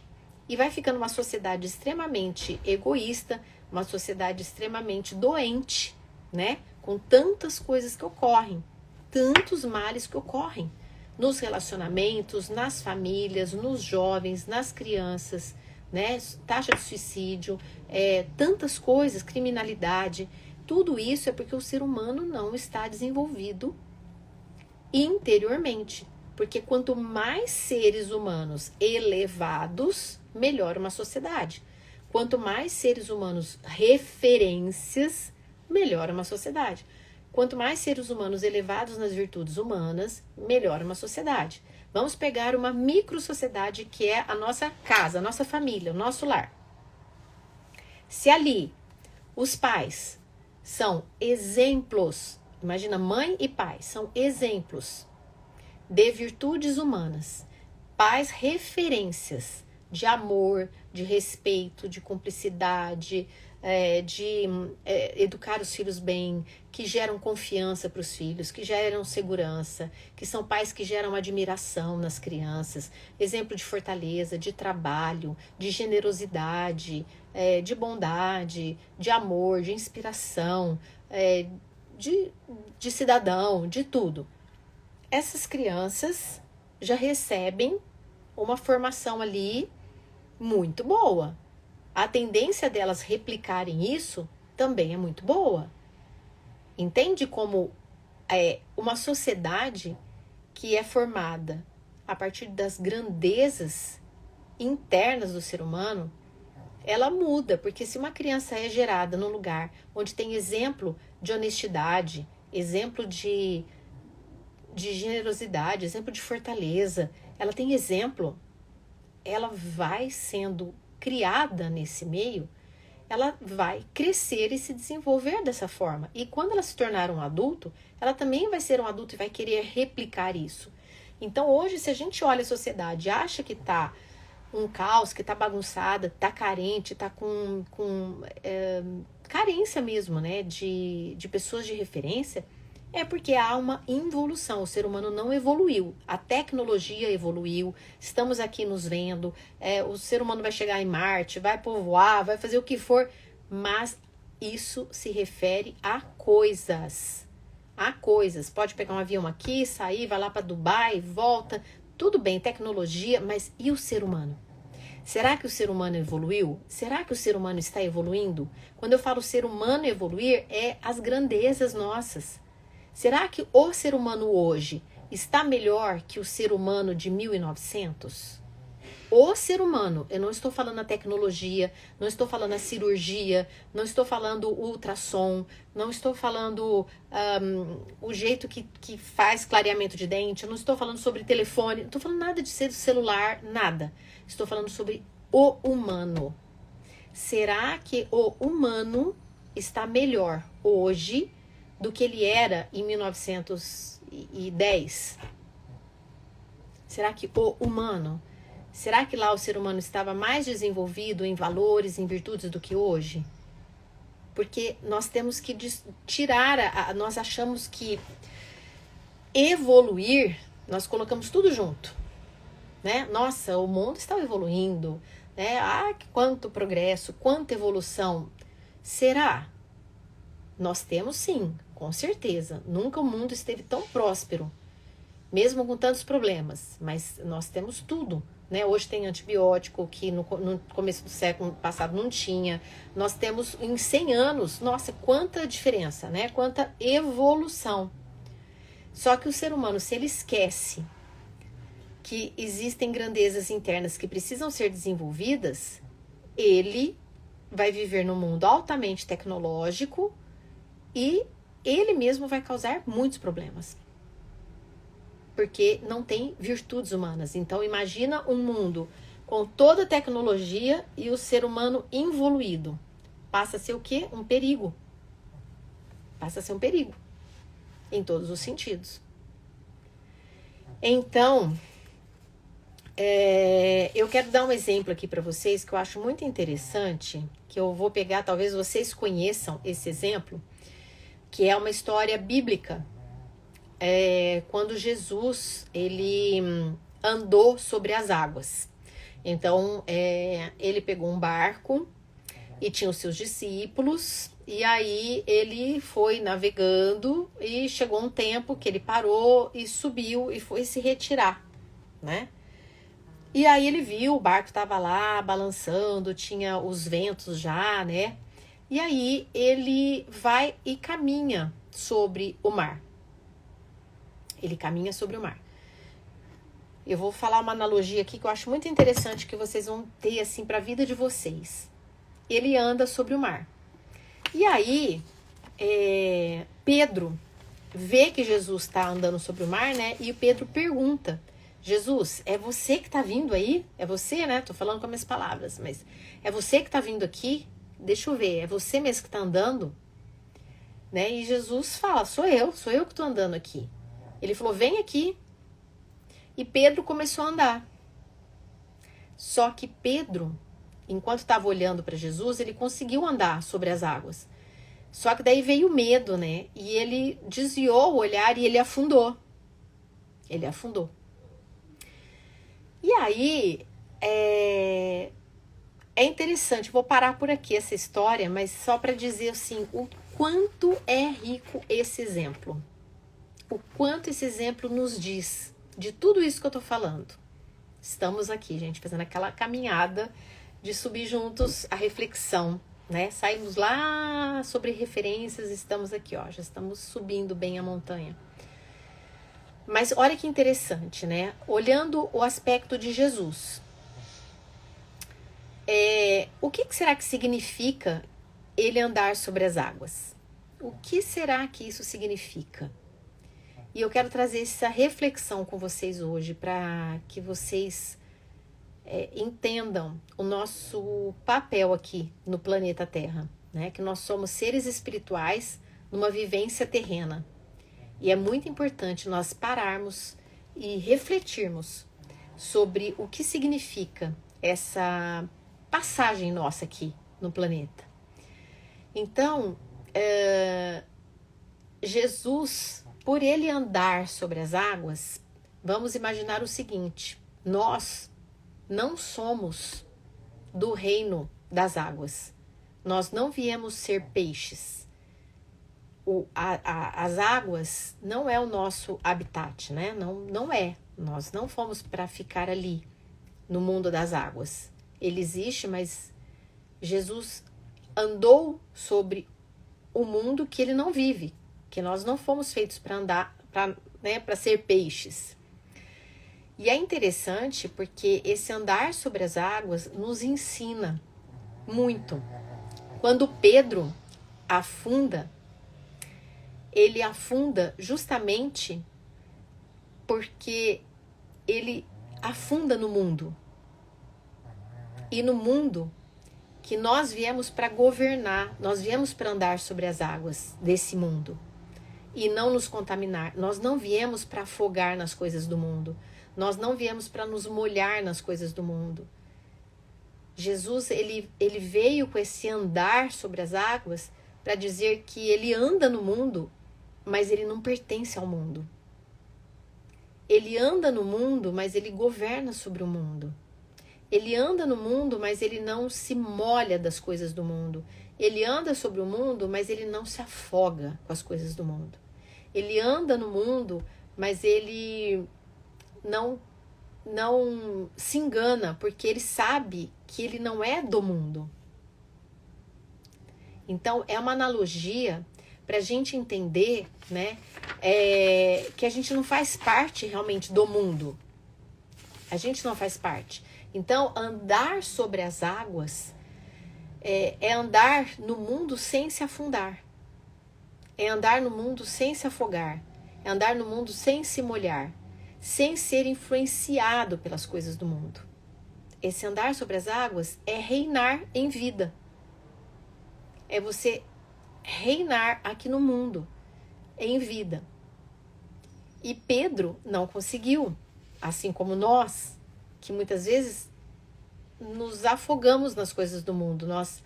Speaker 1: E vai ficando uma sociedade extremamente egoísta, uma sociedade extremamente doente, né? Com tantas coisas que ocorrem, tantos males que ocorrem nos relacionamentos, nas famílias, nos jovens, nas crianças, né? Taxa de suicídio, tantas coisas, criminalidade, tudo isso é porque o ser humano não está desenvolvido interiormente. Porque quanto mais seres humanos elevados, melhor uma sociedade. Quanto mais seres humanos referências, melhor uma sociedade. Quanto mais seres humanos elevados nas virtudes humanas, melhor uma sociedade. Vamos pegar uma micro-sociedade que é a nossa casa, a nossa família, o nosso lar. Se ali os pais são exemplos, imagina mãe e pai, são exemplos de virtudes humanas, pais referências, de amor, de respeito, de cumplicidade, de educar os filhos bem, que geram confiança para os filhos, que geram segurança, que são pais que geram admiração nas crianças, exemplo de fortaleza, de trabalho, de generosidade, de bondade, de amor, de inspiração, de cidadão, de tudo. Essas crianças já recebem uma formação ali muito boa. A tendência delas replicarem isso também é muito boa. Entende como uma sociedade que é formada a partir das grandezas internas do ser humano, ela muda, porque se uma criança é gerada num lugar onde tem exemplo de honestidade, exemplo de generosidade, exemplo de fortaleza, ela tem exemplo, ela vai sendo criada nesse meio, ela vai crescer e se desenvolver dessa forma. E quando ela se tornar um adulto, ela também vai ser um adulto e vai querer replicar isso. Então hoje, se a gente olha a sociedade e acha que está um caos, que está bagunçada, está carente, está com carência mesmo, né, de pessoas de referência, é porque há uma involução. O ser humano não evoluiu, a tecnologia evoluiu, estamos aqui nos vendo, o ser humano vai chegar em Marte, vai povoar, vai fazer o que for, mas isso se refere a coisas. A coisas. Pode pegar um avião aqui, sair, vai lá para Dubai, volta, tudo bem, tecnologia, mas e o ser humano? Será que o ser humano evoluiu? Será que o ser humano está evoluindo? Quando eu falo ser humano evoluir, é as grandezas nossas. Será que o ser humano hoje está melhor que o ser humano de 1900? O ser humano, eu não estou falando a tecnologia, não estou falando a cirurgia, não estou falando o ultrassom, não estou falando o jeito que faz clareamento de dente, eu não estou falando sobre telefone, não estou falando nada de ser celular, nada. Estou falando sobre o humano. Será que o humano está melhor hoje do que ele era em 1910? Será que o humano... Será que lá o ser humano estava mais desenvolvido em valores, em virtudes do que hoje? Porque nós temos que tirar, nós achamos que evoluir, nós colocamos tudo junto, né? Nossa, o mundo está evoluindo, né? Ah, quanto progresso, quanta evolução. Será? Nós temos sim, com certeza. Nunca o mundo esteve tão próspero, mesmo com tantos problemas, mas nós temos tudo. Né? Hoje tem antibiótico que no começo do século passado não tinha. Nós temos em 100 anos, nossa, quanta diferença, né? Quanta evolução. Só que o ser humano, se ele esquece que existem grandezas internas que precisam ser desenvolvidas, ele vai viver num mundo altamente tecnológico e ele mesmo vai causar muitos problemas. Porque não tem virtudes humanas. Então imagina um mundo com toda a tecnologia e o ser humano involuído. Passa a ser o quê? Um perigo. Passa a ser um perigo. Em todos os sentidos. Então, eu quero dar um exemplo aqui para vocês que eu acho muito interessante, que eu vou pegar, talvez vocês conheçam esse exemplo, que é uma história bíblica. Quando Jesus ele andou sobre as águas. Então ele pegou um barco e tinha os seus discípulos, e aí ele foi navegando e chegou um tempo que ele parou e subiu e foi se retirar, né? E aí ele viu, o barco estava lá balançando, tinha os ventos já, né? E aí ele vai e caminha sobre o mar. Ele caminha sobre o mar. Eu vou falar uma analogia aqui que eu acho muito interessante, que vocês vão ter assim para a vida de vocês. Ele anda sobre o mar. E aí, Pedro vê que Jesus está andando sobre o mar, né? E o Pedro pergunta: Jesus, é você que está vindo aí? É você, né? Tô falando com as minhas palavras, mas é você que está vindo aqui? Deixa eu ver, é você mesmo que está andando? Né? E Jesus fala: sou eu que estou andando aqui. Ele falou: vem aqui. E Pedro começou a andar. Só que Pedro, enquanto estava olhando para Jesus, ele conseguiu andar sobre as águas. Só que daí veio o medo, né? E ele desviou o olhar e ele afundou. Ele afundou. E aí, é interessante, vou parar por aqui essa história, mas só para dizer assim, o quanto é rico esse exemplo. O quanto esse exemplo nos diz de tudo isso que eu tô falando. Estamos aqui, gente, fazendo aquela caminhada de subir juntos a reflexão, né? Saímos lá sobre referências, estamos aqui, ó, já estamos subindo bem a montanha. Mas olha que interessante, né? Olhando o aspecto de Jesus. O que será que significa ele andar sobre as águas? O que será que isso significa? E eu quero trazer essa reflexão com vocês hoje para que vocês entendam o nosso papel aqui no planeta Terra, né? Que nós somos seres espirituais numa vivência terrena. E é muito importante nós pararmos e refletirmos sobre o que significa essa passagem nossa aqui no planeta. Então, Jesus, por ele andar sobre as águas, vamos imaginar o seguinte: nós não somos do reino das águas. Nós não viemos ser peixes. As águas não é o nosso habitat, né? Não é. Nós não fomos para ficar ali no mundo das águas. Ele existe, mas Jesus andou sobre o mundo que ele não vive, que nós não fomos feitos para andar, para ser peixes. E é interessante porque esse andar sobre as águas nos ensina muito. Quando Pedro afunda, ele afunda justamente porque ele afunda no mundo. E no mundo que nós viemos para governar, nós viemos para andar sobre as águas desse mundo e não nos contaminar. Nós não viemos para afogar nas coisas do mundo. Nós não viemos para nos molhar nas coisas do mundo. Jesus, ele veio com esse andar sobre as águas para dizer que ele anda no mundo, mas ele não pertence ao mundo. Ele anda no mundo, mas ele governa sobre o mundo. Ele anda no mundo, mas ele não se molha das coisas do mundo. Ele anda sobre o mundo, mas ele não se afoga com as coisas do mundo. Ele anda no mundo, mas ele não se engana, porque ele sabe que ele não é do mundo. Então, é uma analogia para a gente entender, né, que a gente não faz parte realmente do mundo. A gente não faz parte. Então, andar sobre as águas é andar no mundo sem se afundar. É andar no mundo sem se afogar. É andar no mundo sem se molhar. Sem ser influenciado pelas coisas do mundo. Esse andar sobre as águas é reinar em vida. É você reinar aqui no mundo, em vida. E Pedro não conseguiu, assim como nós, que muitas vezes nos afogamos nas coisas do mundo, nós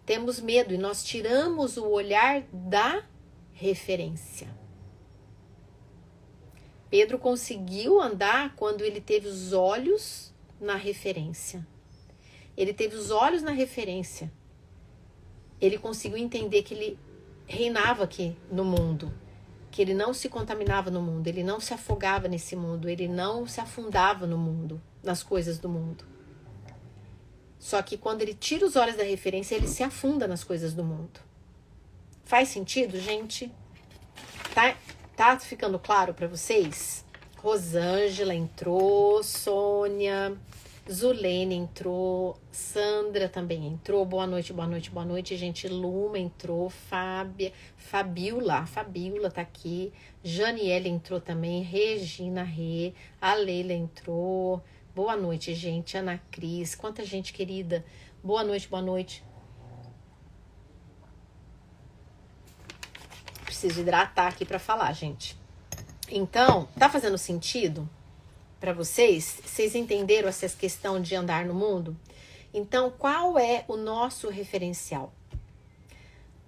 Speaker 1: temos medo e nós tiramos o olhar da referência. Pedro conseguiu andar quando ele teve os olhos na referência. Ele teve os olhos na referência. Ele conseguiu entender que ele reinava aqui no mundo, que ele não se contaminava no mundo, ele não se afogava nesse mundo, ele não se afundava no mundo, nas coisas do mundo. Só que quando ele tira os olhos da referência, ele se afunda nas coisas do mundo. Faz sentido, gente? Tá ficando claro para vocês? Rosângela entrou, Sônia, Zulene entrou, Sandra também entrou. Boa noite, boa noite, boa noite, gente. Luma entrou, Fabiola tá aqui. Janiele entrou também, Regina Rê, a Leila entrou. Boa noite, gente. Ana Cris, quanta gente querida. Boa noite, boa noite. Preciso hidratar aqui para falar, gente. Então, tá fazendo sentido? para vocês? Vocês entenderam essa questão de andar no mundo? Então, qual é o nosso referencial?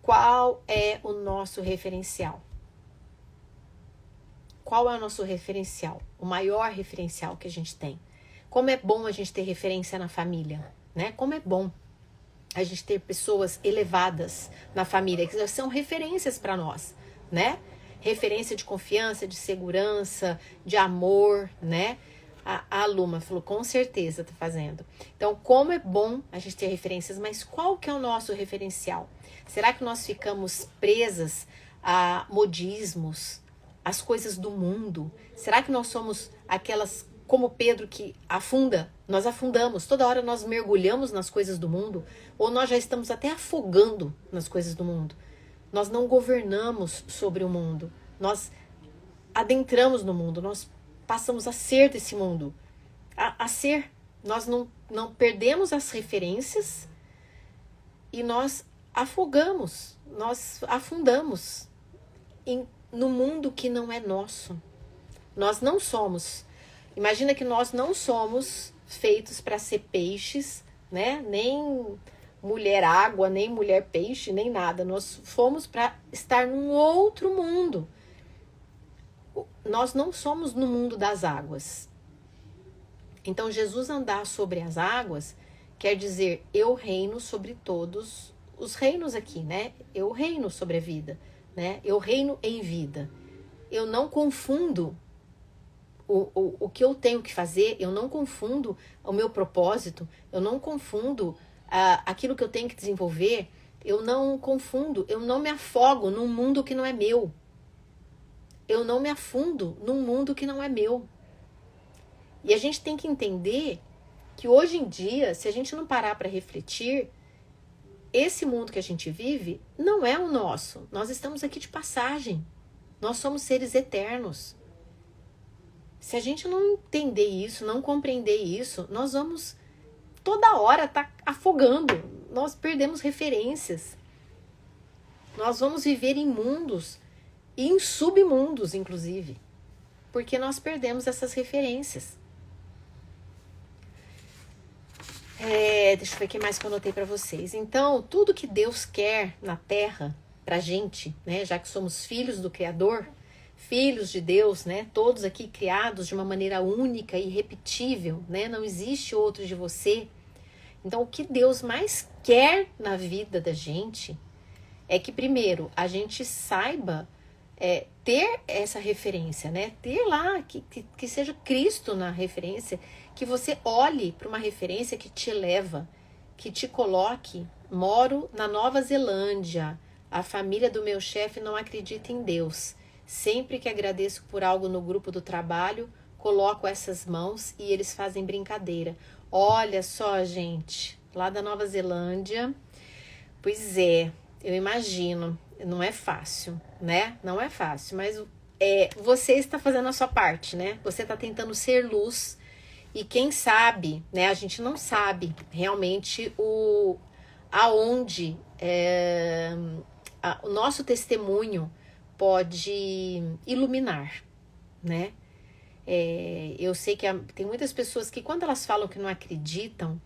Speaker 1: Qual é o nosso referencial? Qual é o nosso referencial? O maior referencial que a gente tem. Como é bom a gente ter referência na família, né? Como é bom a gente ter pessoas elevadas na família, que são referências para nós, né? Referência de confiança, de segurança, de amor, né? A Luma falou, com certeza tá fazendo. Então, como é bom a gente ter referências, mas qual que é o nosso referencial? Será que nós ficamos presas a modismos, as coisas do mundo? Será que nós somos aquelas, como Pedro, que afunda? Nós afundamos, toda hora nós mergulhamos nas coisas do mundo, ou nós já estamos até afogando nas coisas do mundo. Nós não governamos sobre o mundo, nós adentramos no mundo, nós passamos a ser desse mundo, a ser. Nós não perdemos as referências e nós afogamos, nós afundamos no mundo que não é nosso. Nós não somos. Imagina que nós não somos feitos para ser peixes, né? Nem mulher água, nem mulher peixe, nem nada. Nós fomos para estar num outro mundo. Nós não somos no mundo das águas. Então, Jesus andar sobre as águas quer dizer, eu reino sobre todos os reinos aqui, né? Eu reino sobre a vida, né? Eu reino em vida. Eu não confundo o que eu tenho que fazer, eu não confundo o meu propósito, eu não confundo aquilo que eu tenho que desenvolver, eu não confundo, eu não me afogo num mundo que não é meu. Eu não me afundo num mundo que não é meu. E a gente tem que entender que hoje em dia, se a gente não parar para refletir, esse mundo que a gente vive não é o nosso. Nós estamos aqui de passagem. Nós somos seres eternos. Se a gente não entender isso, não compreender isso, nós vamos toda hora estar afogando. Nós perdemos referências. Nós vamos viver em mundos e em submundos, inclusive, porque nós perdemos essas referências. Deixa eu ver o que mais que eu anotei para vocês. Então, tudo que Deus quer na Terra, pra gente, né, já que somos filhos do Criador, filhos de Deus, né, todos aqui criados de uma maneira única e irrepetível, né, não existe outro de você. Então, o que Deus mais quer na vida da gente é que, primeiro, a gente saiba ter essa referência, né? Ter lá, que seja Cristo na referência, que você olhe para uma referência que te eleva, que te coloque. Moro na Nova Zelândia, a família do meu chefe não acredita em Deus. Sempre que agradeço por algo no grupo do trabalho, coloco essas mãos e eles fazem brincadeira. Olha só, gente, lá da Nova Zelândia, pois é, eu imagino. Não é fácil, né? Não é fácil, mas você está fazendo a sua parte, né? Você está tentando ser luz e quem sabe, né? A gente não sabe realmente aonde o nosso testemunho pode iluminar, né? Eu sei que tem muitas pessoas que quando elas falam que não acreditam,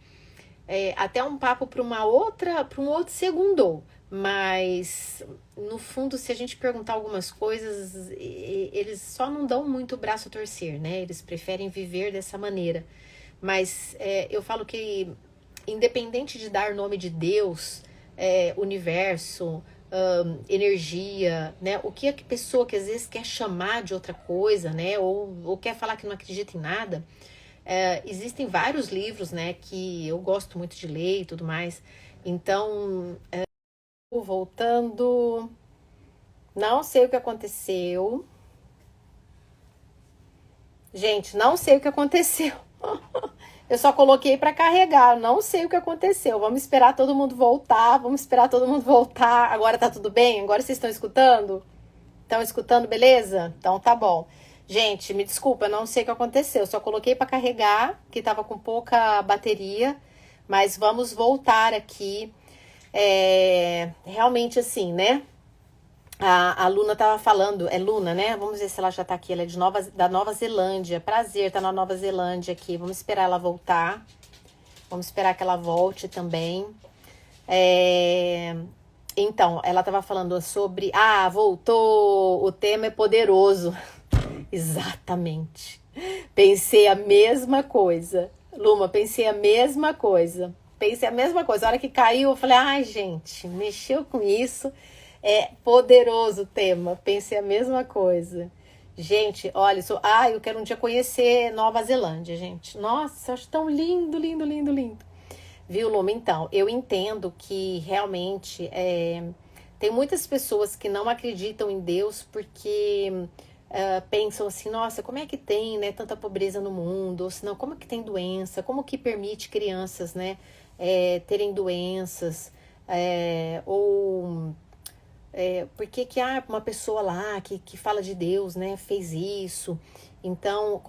Speaker 1: até um papo para um outro segundo. Mas, no fundo, se a gente perguntar algumas coisas, eles só não dão muito o braço a torcer, né? Eles preferem viver dessa maneira. Mas eu falo que, independente de dar nome de Deus, universo, energia, né? O que a pessoa que às vezes quer chamar de outra coisa, né? Ou quer falar que não acredita em nada, existem vários livros, né? Que eu gosto muito de ler e tudo mais. Então... voltando, não sei o que aconteceu. Gente, não sei o que aconteceu. Eu só coloquei para carregar, não sei o que aconteceu. Vamos esperar todo mundo voltar, Agora tá tudo bem? Agora vocês estão escutando? Estão escutando, beleza? Então tá bom. Gente, me desculpa, não sei o que aconteceu. Só coloquei para carregar, que tava com pouca bateria. Mas vamos voltar aqui. Realmente assim, né? A Luna tava falando, é Luna, né? Vamos ver se ela já tá aqui. Ela é da Nova Zelândia. Prazer, tá na Nova Zelândia aqui. Vamos esperar ela voltar. Vamos esperar que ela volte também. Então, ela tava falando sobre... Ah, voltou! O tema é poderoso. Exatamente. Pensei a mesma coisa. Luma, pensei a mesma coisa. Pensei a mesma coisa. A hora que caiu, eu falei, ai, gente, mexeu com isso. É poderoso o tema. Pensei a mesma coisa. Gente, olha, eu quero um dia conhecer Nova Zelândia, gente. Nossa, eu acho tão lindo, lindo, lindo, lindo. Viu, Luma? Então, eu entendo que realmente tem muitas pessoas que não acreditam em Deus porque pensam assim, nossa, como é que tem, né, tanta pobreza no mundo? Ou senão, como é que tem doença? Como que permite crianças, né, terem doenças? Ou por que que uma pessoa lá que fala de Deus, né, fez isso? Então,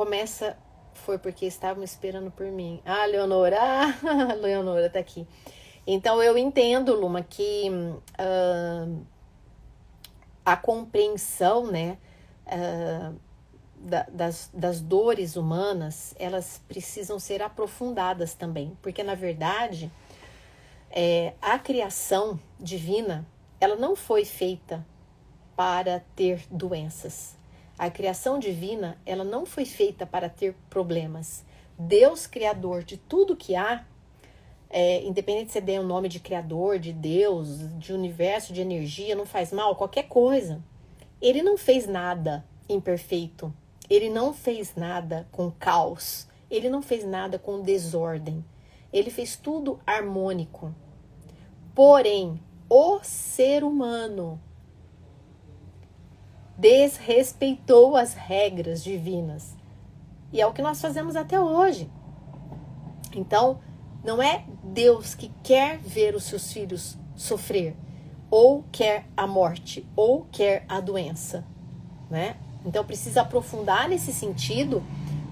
Speaker 1: foi porque estavam esperando por mim. Ah, Leonora, Leonora tá aqui. Então, eu entendo, Luma, que a compreensão, né, das dores humanas, elas precisam ser aprofundadas também. Porque, na verdade, a criação divina, ela não foi feita para ter doenças. A criação divina, ela não foi feita para ter problemas. Deus, criador de tudo que há, independente se você der o nome de criador, de Deus, de universo, de energia, não faz mal, qualquer coisa. Ele não fez nada imperfeito. Ele não fez nada com caos. Ele não fez nada com desordem. Ele fez tudo harmônico. Porém, o ser humano desrespeitou as regras divinas. E é o que nós fazemos até hoje. Então, não é Deus que quer ver os seus filhos sofrer, ou quer a morte, ou quer a doença, né? Então, precisa aprofundar nesse sentido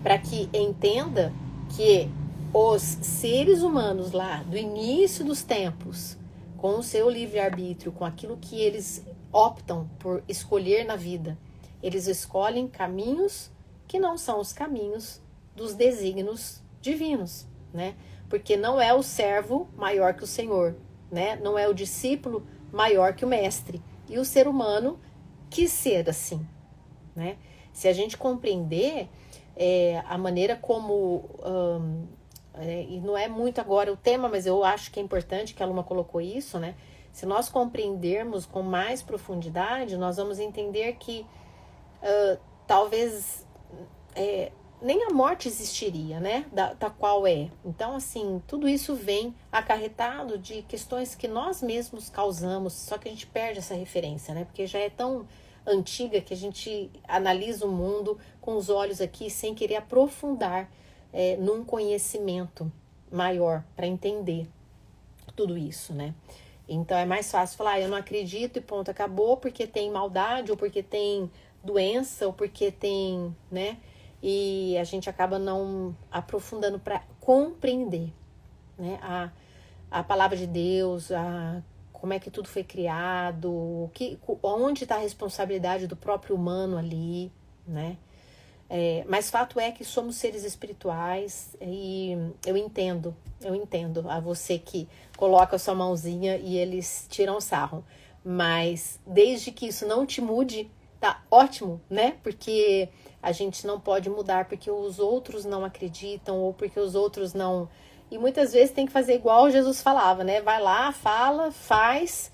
Speaker 1: para que entenda que os seres humanos lá do início dos tempos, com o seu livre-arbítrio, com aquilo que eles optam por escolher na vida, eles escolhem caminhos que não são os caminhos dos desígnios divinos, né? Porque não é o servo maior que o Senhor, né? Não é o discípulo maior que o mestre. E o ser humano quis ser assim, né? Se a gente compreender a maneira como... e não é muito agora o tema, mas eu acho que é importante que a Luma colocou isso, né? Se nós compreendermos com mais profundidade, nós vamos entender que talvez nem a morte existiria, né? Da qual é. Então, assim, tudo isso vem acarretado de questões que nós mesmos causamos, só que a gente perde essa referência, né? Porque já é tão antiga que a gente analisa o mundo com os olhos aqui sem querer aprofundar num conhecimento maior para entender tudo isso, né? Então é mais fácil falar, eu não acredito e ponto, acabou, porque tem maldade, ou porque tem doença, ou porque tem, né? E a gente acaba não aprofundando para compreender, né? A palavra de Deus, como é que tudo foi criado, onde está a responsabilidade do próprio humano ali, né? Mas fato é que somos seres espirituais e eu entendo a você que coloca a sua mãozinha e eles tiram sarro. Mas desde que isso não te mude, tá ótimo, né? Porque a gente não pode mudar porque os outros não acreditam ou porque os outros não... E muitas vezes tem que fazer igual Jesus falava, né? Vai lá, fala, faz,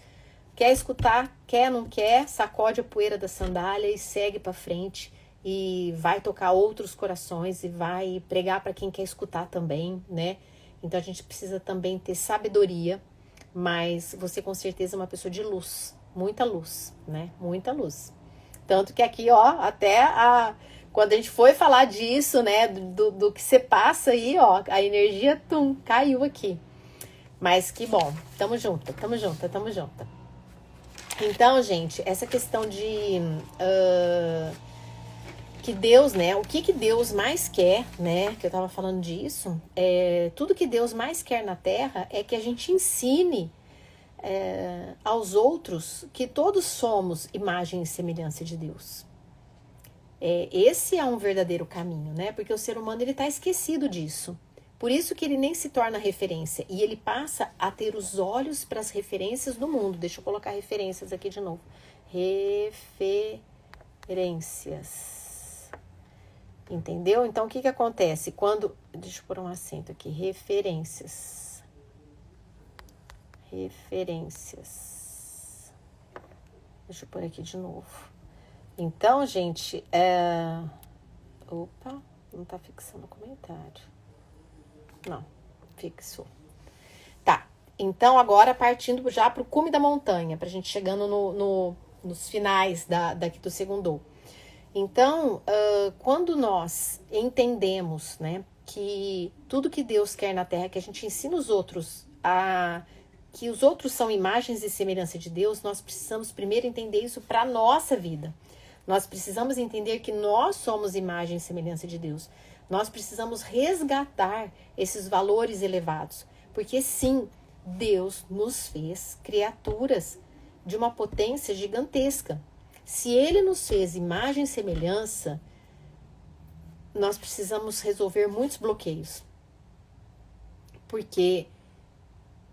Speaker 1: quer escutar, quer, não quer, sacode a poeira da sandália e segue para frente. E vai tocar outros corações e vai pregar para quem quer escutar também, né? Então a gente precisa também ter sabedoria, mas você com certeza é uma pessoa de luz, muita luz, né? Muita luz. Tanto que aqui, ó, quando a gente foi falar disso, né, do que você passa aí, ó, a energia, caiu aqui. Mas que bom, tamo junto. Então, gente, essa questão de... que Deus, né, o que Deus mais quer, né, que eu tava falando disso, tudo que Deus mais quer na Terra é que a gente ensine aos outros que todos somos imagem e semelhança de Deus. Esse é um verdadeiro caminho, né? Porque o ser humano ele está esquecido disso. Por isso que ele nem se torna referência. E ele passa a ter os olhos para as referências do mundo. Deixa eu colocar referências aqui de novo. Referências. Entendeu? Então, o que acontece? Quando... Deixa eu pôr um acento aqui. Referências. Referências. Deixa eu pôr aqui de novo. Então, gente... Opa, não tá fixando o comentário. Não, fixou. Tá, então agora partindo já para o cume da montanha, para a gente chegando nos finais daqui do segundo. Então, quando nós entendemos, né, que tudo que Deus quer na Terra, que a gente ensina os outros que os outros são imagens e semelhança de Deus, nós precisamos primeiro entender isso para a nossa vida. Nós precisamos entender que nós somos imagem e semelhança de Deus. Nós precisamos resgatar esses valores elevados. Porque sim, Deus nos fez criaturas de uma potência gigantesca. Se Ele nos fez imagem e semelhança, nós precisamos resolver muitos bloqueios. Porque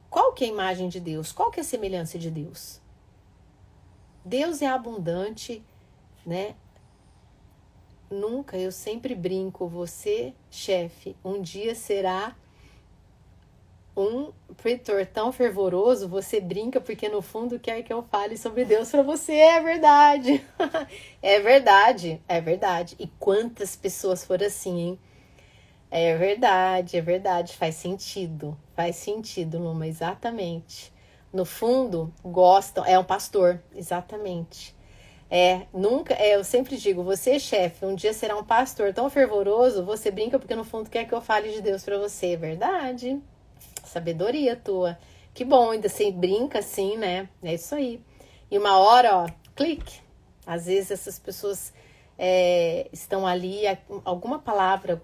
Speaker 1: qual que é a imagem de Deus? Qual que é a semelhança de Deus? Deus é abundante, né? Nunca, eu sempre brinco, você, chefe, um dia será um pretor tão fervoroso, você brinca porque no fundo quer que eu fale sobre Deus para você, é verdade. É verdade, é verdade. E quantas pessoas foram assim, hein? É verdade, faz sentido, Luma, exatamente. No fundo, gostam, é um pastor, exatamente. Eu sempre digo, você, chefe, um dia será um pastor tão fervoroso, você brinca porque no fundo quer que eu fale de Deus pra você, é verdade. Sabedoria tua. Que bom, ainda você brinca assim, né? É isso aí. E uma hora, ó, clique. Às vezes essas pessoas estão ali, alguma palavra,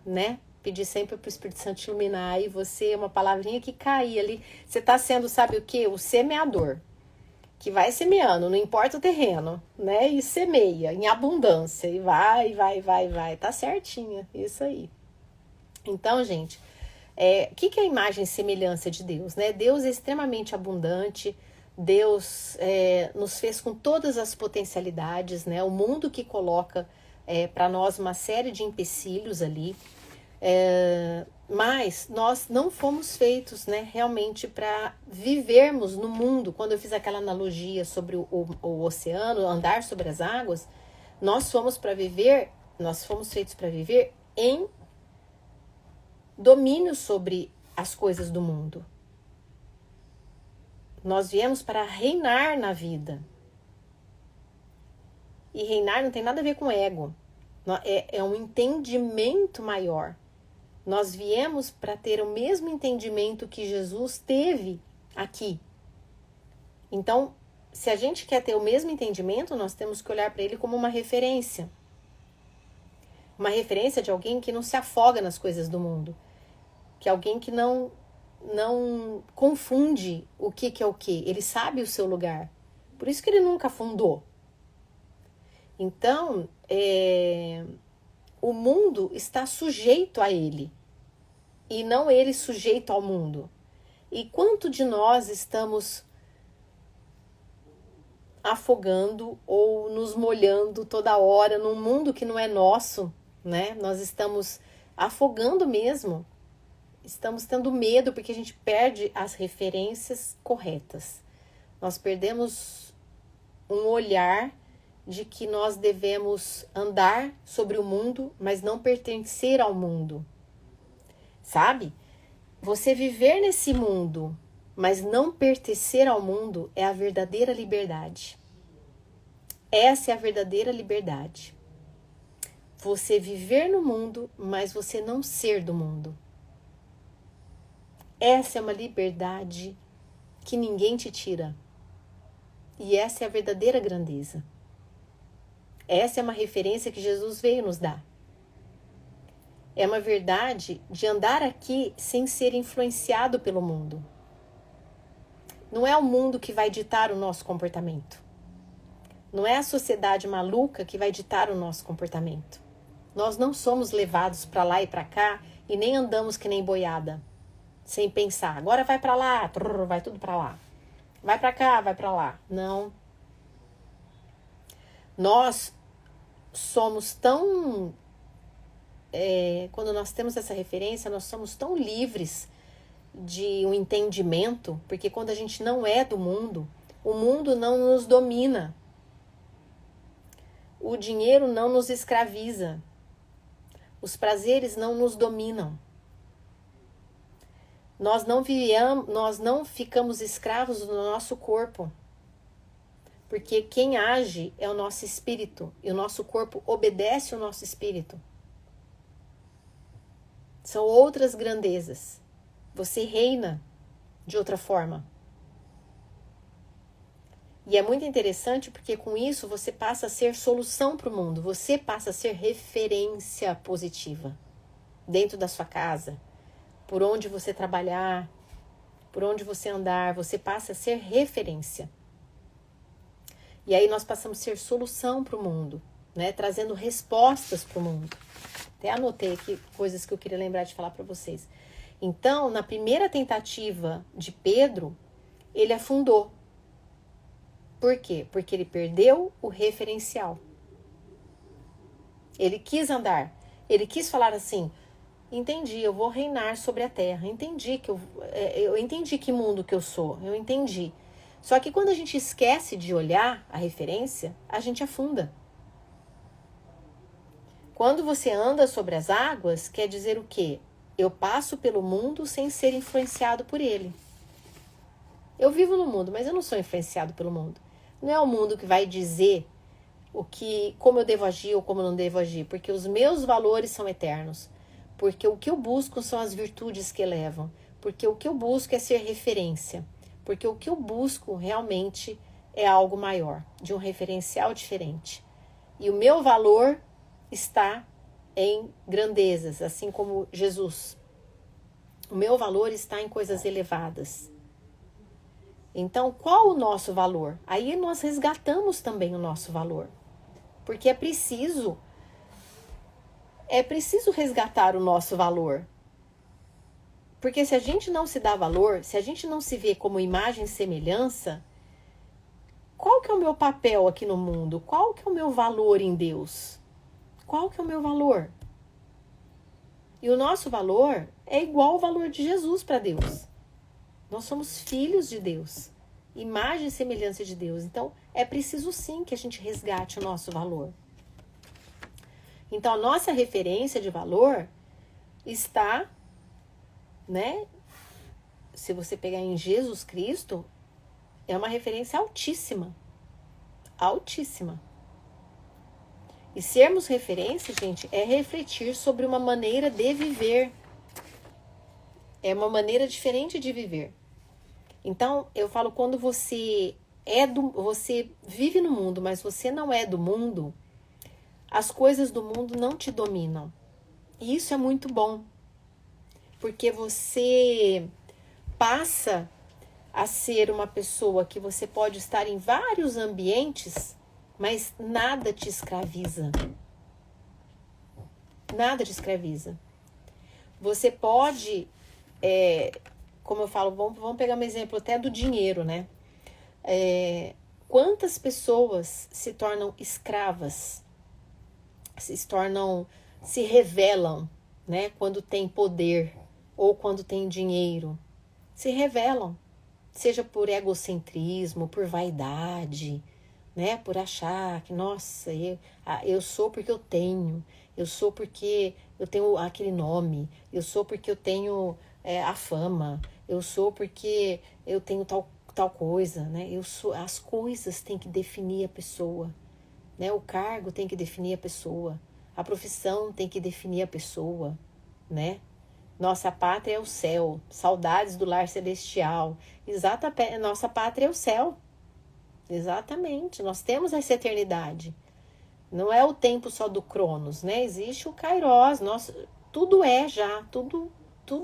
Speaker 1: né? Pedir sempre pro Espírito Santo iluminar e você, uma palavrinha que cair ali. Você tá sendo, sabe o quê? O semeador. Que vai semeando, não importa o terreno, né? E semeia em abundância. E vai. Tá certinho, isso aí. Então, gente, o que é a imagem e semelhança de Deus, né? Deus é extremamente abundante. Deus nos fez com todas as potencialidades, né? O mundo que coloca para nós uma série de empecilhos ali. Mas nós não fomos feitos, né, realmente para vivermos no mundo. Quando eu fiz aquela analogia sobre o oceano, andar sobre as águas, nós fomos feitos para viver em domínio sobre as coisas do mundo. Nós viemos para reinar na vida. E reinar não tem nada a ver com ego. É um entendimento maior. Nós viemos para ter o mesmo entendimento que Jesus teve aqui. Então, se a gente quer ter o mesmo entendimento, nós temos que olhar para ele como uma referência. Uma referência de alguém que não se afoga nas coisas do mundo. Que é alguém que não confunde o que é o que. Ele sabe o seu lugar. Por isso que ele nunca afundou. Então, o mundo está sujeito a ele. E não ele sujeito ao mundo. E quanto de nós estamos afogando ou nos molhando toda hora num mundo que não é nosso, né? Nós estamos afogando mesmo. Estamos tendo medo porque a gente perde as referências corretas. Nós perdemos um olhar de que nós devemos andar sobre o mundo, mas não pertencer ao mundo. Sabe? Você viver nesse mundo, mas não pertencer ao mundo é a verdadeira liberdade. Essa é a verdadeira liberdade. Você viver no mundo, mas você não ser do mundo. Essa é uma liberdade que ninguém te tira. E essa é a verdadeira grandeza. Essa é uma referência que Jesus veio nos dar. É uma verdade de andar aqui sem ser influenciado pelo mundo. Não é o mundo que vai ditar o nosso comportamento. Não é a sociedade maluca que vai ditar o nosso comportamento. Nós não somos levados para lá e para cá e nem andamos que nem boiada, sem pensar. Agora vai para lá, vai tudo para lá. Vai para cá, vai para lá. Não. Nós somos tão... quando nós temos essa referência, nós somos tão livres de um entendimento, porque quando a gente não é do mundo, o mundo não nos domina. O dinheiro não nos escraviza. Os prazeres não nos dominam. Nós não ficamos escravos do nosso corpo. Porque quem age é o nosso espírito. E o nosso corpo obedece ao nosso espírito. São outras grandezas. Você reina de outra forma. E é muito interessante porque com isso você passa a ser solução para o mundo. Você passa a ser referência positiva. Dentro da sua casa. Por onde você trabalhar. Por onde você andar. Você passa a ser referência. E aí nós passamos a ser solução para o mundo. Né? Trazendo respostas para o mundo. Até anotei aqui coisas que eu queria lembrar de falar para vocês. Então, na primeira tentativa de Pedro, ele afundou. Por quê? Porque ele perdeu o referencial. Ele quis andar. Ele quis falar assim, entendi, eu vou reinar sobre a terra. Entendi que eu entendi que mundo que eu sou. Eu entendi. Só que quando a gente esquece de olhar a referência, a gente afunda. Quando você anda sobre as águas, quer dizer o quê? Eu passo pelo mundo sem ser influenciado por ele. Eu vivo no mundo, mas eu não sou influenciado pelo mundo. Não é o mundo que vai dizer como eu devo agir ou como eu não devo agir, porque os meus valores são eternos. Porque o que eu busco são as virtudes que elevam. Porque o que eu busco é ser referência. Porque o que eu busco realmente é algo maior, de um referencial diferente. E o meu valor está em grandezas, assim como Jesus. O meu valor está em coisas elevadas. Então, qual o nosso valor? Aí nós resgatamos também o nosso valor. Porque é preciso resgatar o nosso valor. Porque se a gente não se dá valor, se a gente não se vê como imagem e semelhança, qual que é o meu papel aqui no mundo? Qual que é o meu valor em Deus? Qual que é o meu valor? E o nosso valor é igual ao valor de Jesus para Deus. Nós somos filhos de Deus, imagem e semelhança de Deus. Então, é preciso sim que a gente resgate o nosso valor. Então, a nossa referência de valor está, né? Se você pegar em Jesus Cristo, é uma referência altíssima. Altíssima. E sermos referência, gente, é refletir sobre uma maneira de viver. É uma maneira diferente de viver. Então, eu falo, quando você vive no mundo, mas você não é do mundo, as coisas do mundo não te dominam. E isso é muito bom. Porque você passa a ser uma pessoa que você pode estar em vários ambientes, mas nada te escraviza. Nada te escraviza. Você pode, como eu falo, vamos pegar um exemplo até do dinheiro, né? Quantas pessoas se tornam escravas, se revelam, né? Quando tem poder ou quando tem dinheiro. Se revelam, seja por egocentrismo, por vaidade, né? Por achar que, nossa, eu sou porque eu tenho, eu sou porque eu tenho aquele nome, eu sou porque eu tenho a fama, eu sou porque eu tenho tal coisa, né? As coisas têm que definir a pessoa, né? O cargo tem que definir a pessoa, a profissão tem que definir a pessoa, né? Nossa pátria é o céu, saudades do lar celestial. Exatamente, nossa pátria é o céu. Exatamente, nós temos essa eternidade. Não é o tempo só do Cronos, né? Existe o Kairos, tudo é já, tudo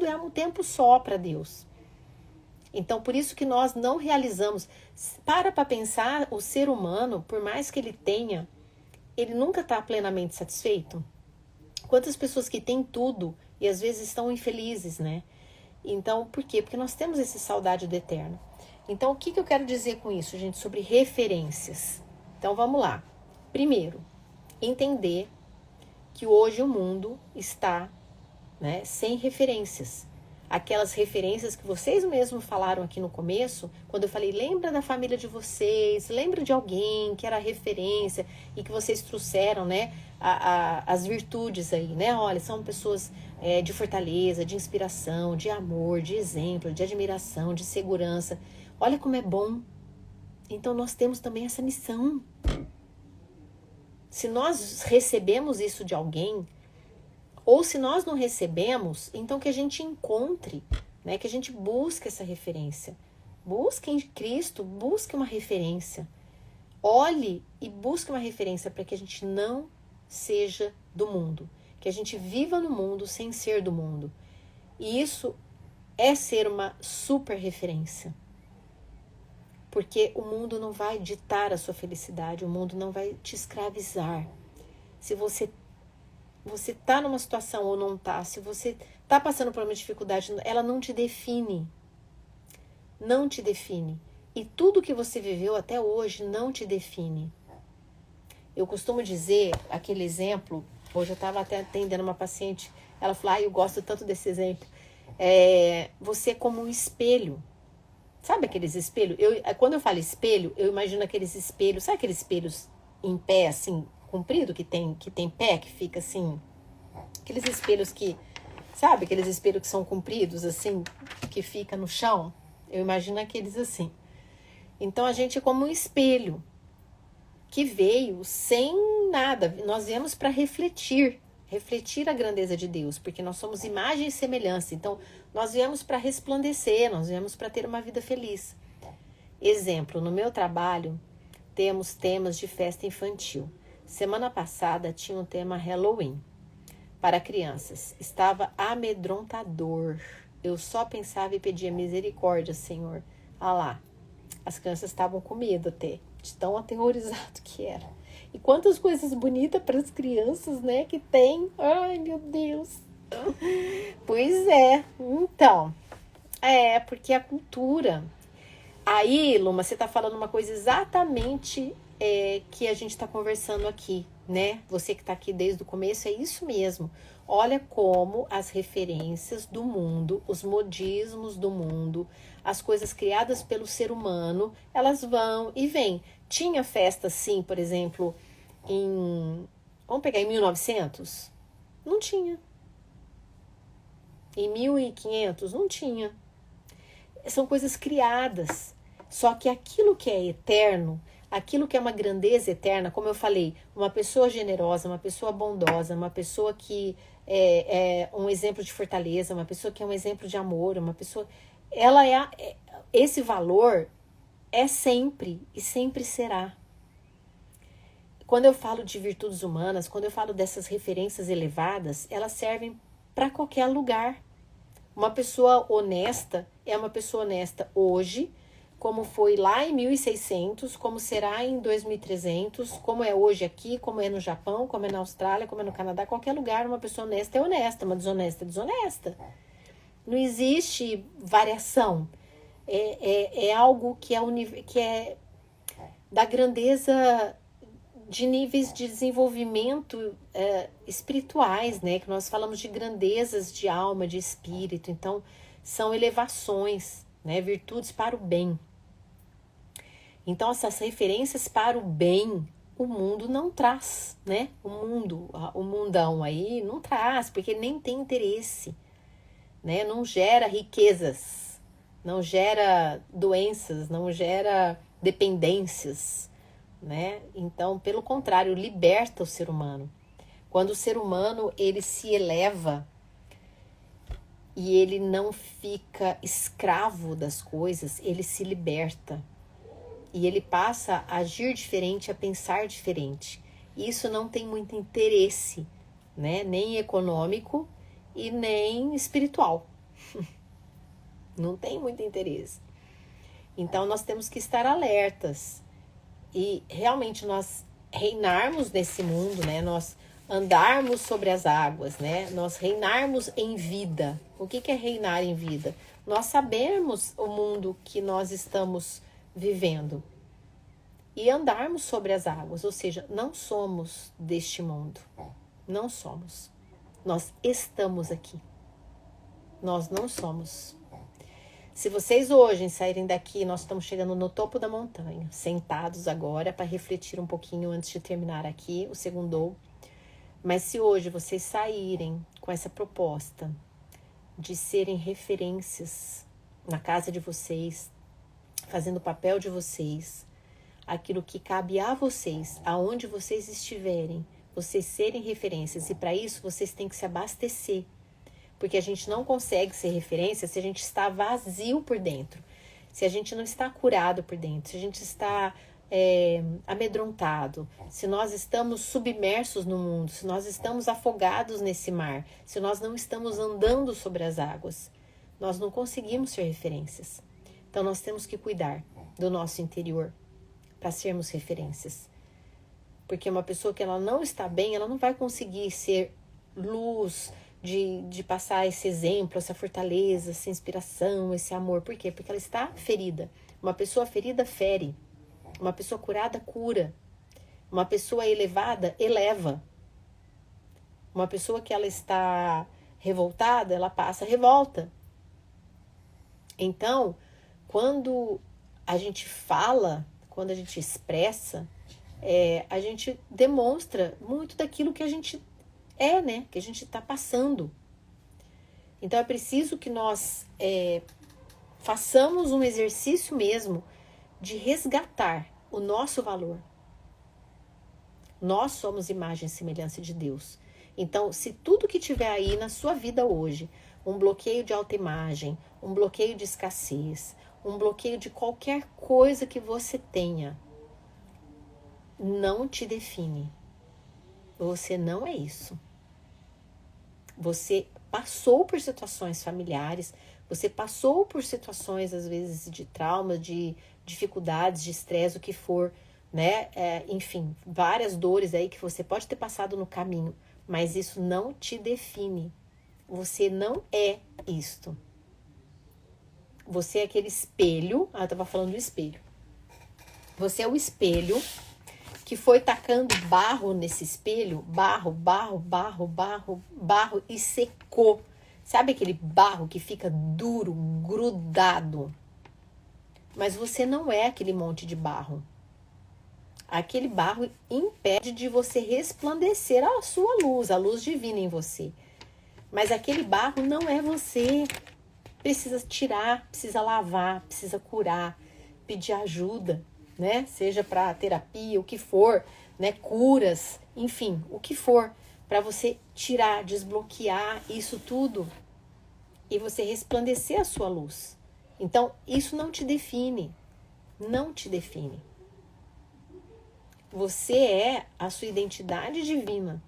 Speaker 1: é um tempo só para Deus. Então, por isso que nós não realizamos. Para pensar, o ser humano, por mais que ele tenha, ele nunca está plenamente satisfeito. Quantas pessoas que têm tudo e às vezes estão infelizes, né? Então, por quê? Porque nós temos essa saudade do eterno. Então, o que eu quero dizer com isso, gente? Sobre referências. Então, vamos lá. Primeiro, entender que hoje o mundo está, né, sem referências. Aquelas referências que vocês mesmos falaram aqui no começo, quando eu falei, lembra da família de vocês, lembra de alguém que era referência e que vocês trouxeram, né, as virtudes aí, né? Olha, são pessoas de fortaleza, de inspiração, de amor, de exemplo, de admiração, de segurança. Olha como é bom. Então nós temos também essa missão. Se nós recebemos isso de alguém, ou se nós não recebemos, então que a gente encontre, né? Que a gente busque essa referência. Busque em Cristo, busque uma referência. Olhe e busque uma referência para que a gente não seja do mundo. Que a gente viva no mundo sem ser do mundo. E isso é ser uma super referência. Porque o mundo não vai ditar a sua felicidade, o mundo não vai te escravizar. Se você está numa situação ou não está, se você está passando por uma dificuldade, ela não te define. Não te define. E tudo que você viveu até hoje não te define. Eu costumo dizer aquele exemplo, hoje eu estava até atendendo uma paciente, ela falou, eu gosto tanto desse exemplo. Você é como um espelho. Sabe aqueles espelhos? Quando eu falo espelho, eu imagino aqueles espelhos, sabe aqueles espelhos em pé, assim, comprido, que tem pé, que fica assim, aqueles espelhos que, sabe, aqueles espelhos que são compridos, assim, que fica no chão? Eu imagino aqueles assim. Então, a gente é como um espelho, que veio sem nada, nós viemos para refletir a grandeza de Deus, porque nós somos imagem e semelhança, então nós viemos para resplandecer, nós viemos para ter uma vida feliz. Exemplo, no meu trabalho temos temas de festa infantil. Semana passada tinha um tema Halloween para crianças, estava amedrontador, eu só pensava e pedia misericórdia, Senhor. Ah lá, as crianças estavam com medo até, de tão aterrorizado que era. E quantas coisas bonitas para as crianças, né, que tem. Ai, meu Deus. Pois é. Então, porque a cultura... Aí, Luma, você está falando uma coisa exatamente que a gente está conversando aqui, né? Você que está aqui desde o começo, é isso mesmo. Olha como as referências do mundo, os modismos do mundo, as coisas criadas pelo ser humano, elas vão e vêm. Tinha festa, sim, por exemplo, vamos pegar em 1900? Não tinha. Em 1500? Não tinha. São coisas criadas. Só que aquilo que é eterno, aquilo que é uma grandeza eterna, como eu falei, uma pessoa generosa, uma pessoa bondosa, uma pessoa que é um exemplo de fortaleza, uma pessoa que é um exemplo de amor, uma pessoa... esse valor é sempre e sempre será. Quando eu falo de virtudes humanas, quando eu falo dessas referências elevadas, elas servem para qualquer lugar. Uma pessoa honesta é uma pessoa honesta hoje, como foi lá em 1600, como será em 2300, como é hoje aqui, como é no Japão, como é na Austrália, como é no Canadá, qualquer lugar, uma pessoa honesta é honesta, uma desonesta é desonesta. Não existe variação. É algo que é da grandeza de níveis de desenvolvimento espirituais, né? Que nós falamos de grandezas de alma, de espírito. Então, são elevações, né? Virtudes para o bem. Então, essas referências para o bem, o mundo não traz, né? O mundão aí não traz, porque nem tem interesse, né? Não gera riquezas, não gera doenças, não gera dependências, né? Então, pelo contrário, liberta o ser humano. Quando o ser humano ele se eleva e ele não fica escravo das coisas, ele se liberta. E ele passa a agir diferente, a pensar diferente. Isso não tem muito interesse, né? Nem econômico e nem espiritual. Não tem muito interesse. Então, nós temos que estar alertas e realmente nós reinarmos nesse mundo, né? Nós andarmos sobre as águas, né? Nós reinarmos em vida. O que é reinar em vida? Nós sabemos o mundo que nós estamos vivendo e andarmos sobre as águas, ou seja, não somos deste mundo. Não somos. Nós estamos aqui. Nós não somos. Se vocês hoje saírem daqui, nós estamos chegando no topo da montanha, sentados agora para refletir um pouquinho antes de terminar aqui o segundo. Mas se hoje vocês saírem com essa proposta de serem referências na casa de vocês, fazendo o papel de vocês, aquilo que cabe a vocês, aonde vocês estiverem, vocês serem referências, e para isso vocês têm que se abastecer. Porque a gente não consegue ser referência se a gente está vazio por dentro. Se a gente não está curado por dentro. Se a gente está amedrontado. Se nós estamos submersos no mundo. Se nós estamos afogados nesse mar. Se nós não estamos andando sobre as águas. Nós não conseguimos ser referências. Então nós temos que cuidar do nosso interior para sermos referências. Porque uma pessoa que ela não está bem, ela não vai conseguir ser luz, de passar esse exemplo, essa fortaleza, essa inspiração, esse amor. Por quê? Porque ela está ferida. Uma pessoa ferida fere. Uma pessoa curada cura. Uma pessoa elevada eleva. Uma pessoa que ela está revoltada, ela passa revolta. Então, quando a gente fala, quando a gente expressa, a gente demonstra muito daquilo que a gente né? Que a gente está passando. Então é preciso que nós façamos um exercício mesmo de resgatar o nosso valor. Nós somos imagem e semelhança de Deus. Então, se tudo que tiver aí na sua vida hoje, um bloqueio de autoimagem, um bloqueio de escassez, um bloqueio de qualquer coisa que você tenha, não te define. Você não é isso. Você passou por situações familiares, você passou por situações, às vezes, de trauma, de dificuldades, de estresse, o que for, né? Enfim, várias dores aí que você pode ter passado no caminho, mas isso não te define. Você não é isto. Você é aquele espelho. Eu estava falando do espelho. Você é o espelho que foi tacando barro nesse espelho, barro, e secou. Sabe aquele barro que fica duro, grudado? Mas você não é aquele monte de barro. Aquele barro impede de você resplandecer a sua luz, a luz divina em você. Mas aquele barro não é você. Precisa tirar, precisa lavar, precisa curar, pedir ajuda, né? Seja para terapia, o que for, né? Curas, enfim, o que for, para você tirar, desbloquear isso tudo e você resplandecer a sua luz. Então, isso não te define, não te define. Você é a sua identidade divina.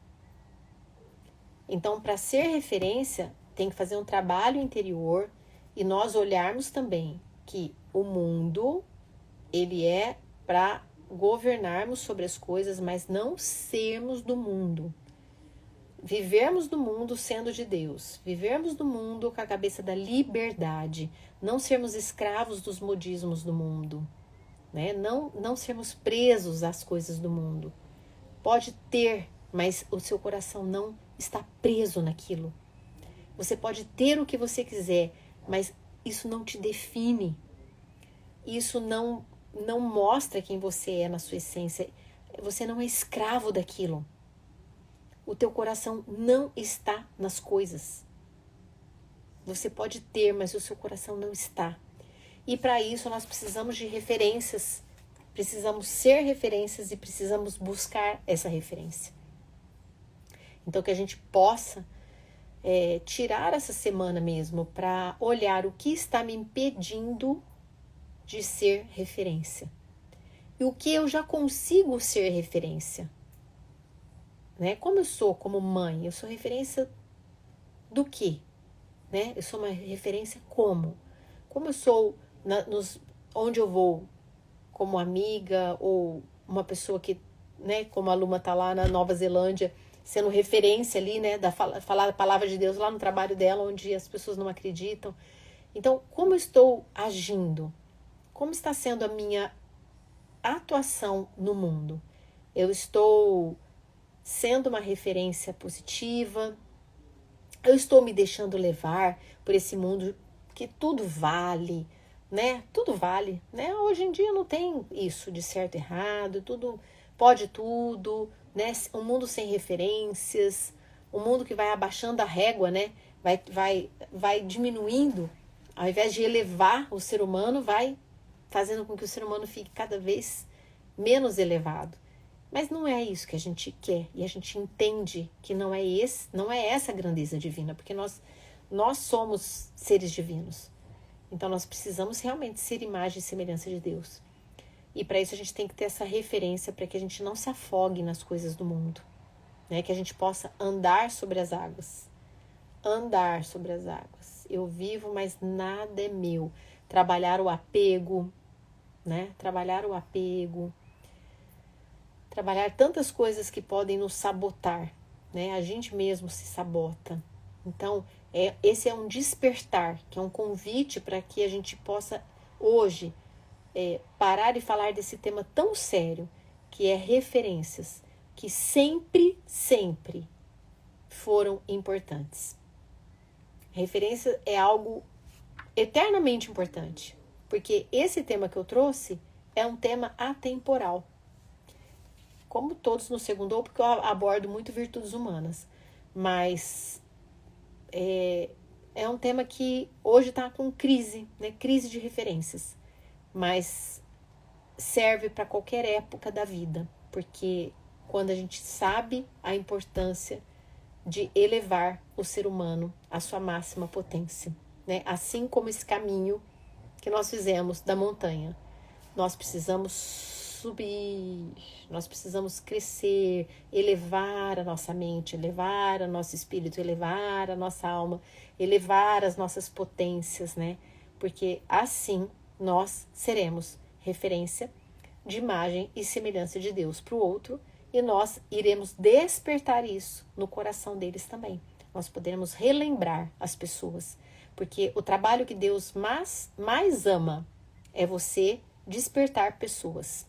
Speaker 1: Então, para ser referência, tem que fazer um trabalho interior e nós olharmos também que o mundo, ele é para governarmos sobre as coisas, mas não sermos do mundo. Vivermos do mundo sendo de Deus. Vivermos do mundo com a cabeça da liberdade. Não sermos escravos dos modismos do mundo. Né? Não sermos presos às coisas do mundo. Pode ter, mas o seu coração não está preso naquilo. Você pode ter o que você quiser, mas isso não te define. Isso não mostra quem você é na sua essência. Você não é escravo daquilo. O teu coração não está nas coisas. Você pode ter, mas o seu coração não está. E para isso nós precisamos de referências. Precisamos ser referências e precisamos buscar essa referência. Então que a gente possa tirar essa semana mesmo para olhar o que está me impedindo de ser referência. E o que eu já consigo ser referência. Né? Como eu sou como mãe, eu sou referência do quê? Né? Eu sou uma referência como? Como eu sou onde eu vou, como amiga ou uma pessoa que, né, como a Luma tá lá na Nova Zelândia, sendo referência ali, né, falar a palavra de Deus lá no trabalho dela, onde as pessoas não acreditam. Então, como eu estou agindo? Como está sendo a minha atuação no mundo? Eu estou sendo uma referência positiva? Eu estou me deixando levar por esse mundo que tudo vale, né? Tudo vale, né? Hoje em dia não tem isso de certo e errado, tudo pode tudo, né? Um mundo sem referências, um mundo que vai abaixando a régua, né? Vai diminuindo, ao invés de elevar o ser humano, vai fazendo com que o ser humano fique cada vez menos elevado. Mas não é isso que a gente quer, e a gente entende que não é essa a grandeza divina, porque nós somos seres divinos. Então nós precisamos realmente ser imagem e semelhança de Deus. E para isso a gente tem que ter essa referência para que a gente não se afogue nas coisas do mundo, né? Que a gente possa andar sobre as águas. Andar sobre as águas. Eu vivo, mas nada é meu. Trabalhar o apego, né? Trabalhar o apego. Trabalhar tantas coisas que podem nos sabotar, né? A gente mesmo se sabota. Então, esse é um despertar, que é um convite para que a gente possa, hoje, parar e falar desse tema tão sério, que é referências, que sempre, sempre foram importantes. Referência é algo eternamente importante, porque esse tema que eu trouxe é um tema atemporal. Como todos no segundo, porque eu abordo muito virtudes humanas. Mas é um tema que hoje está com crise, né? Crise de referências. Mas serve para qualquer época da vida. Porque quando a gente sabe a importância de elevar o ser humano à sua máxima potência, né? Assim como esse caminho que nós fizemos da montanha. Nós precisamos subir, nós precisamos crescer, elevar a nossa mente, elevar o nosso espírito, elevar a nossa alma, elevar as nossas potências, né? Porque assim nós seremos referência de imagem e semelhança de Deus para o outro, e nós iremos despertar isso no coração deles também. Nós poderemos relembrar as pessoas, porque o trabalho que Deus mais ama é você despertar pessoas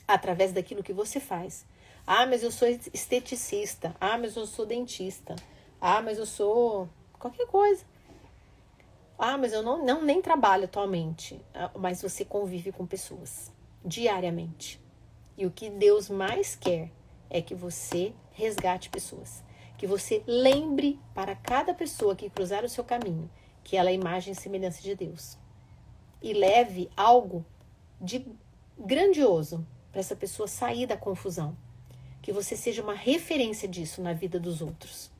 Speaker 1: através daquilo que você faz. Ah, mas eu sou esteticista. Ah, mas eu sou dentista. Ah, mas eu sou qualquer coisa. Ah, mas eu nem trabalho atualmente. Mas você convive com pessoas diariamente. E o que Deus mais quer é que você resgate pessoas. Que você lembre para cada pessoa que cruzar o seu caminho que ela é imagem e semelhança de Deus. E leve algo de grandioso para essa pessoa sair da confusão. Que você seja uma referência disso na vida dos outros.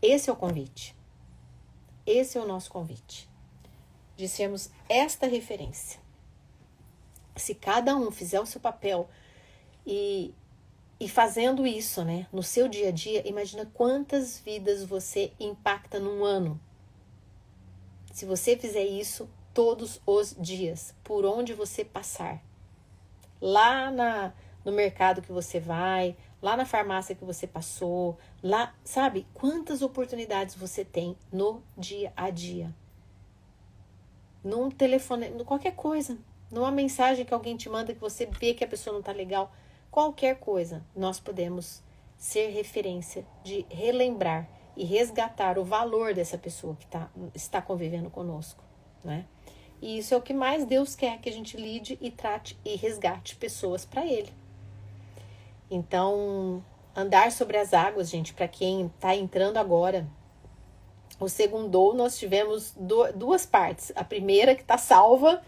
Speaker 1: Esse é o convite. Esse é o nosso convite. De sermos esta referência. Se cada um fizer o seu papel e fazendo isso, né, no seu dia a dia, imagina quantas vidas você impacta num ano. Se você fizer isso todos os dias, por onde você passar. Lá no mercado que você vai, lá na farmácia que você passou, lá, sabe? Quantas oportunidades você tem no dia a dia. Num telefone, qualquer coisa. Numa mensagem que alguém te manda que você vê que a pessoa não tá legal. Qualquer coisa, nós podemos ser referência de relembrar e resgatar o valor dessa pessoa que está convivendo conosco, né? E isso é o que mais Deus quer, que a gente lide e trate e resgate pessoas para Ele. Então, andar sobre as águas, gente, para quem está entrando agora, o segundo nós tivemos duas partes. A primeira que está salva,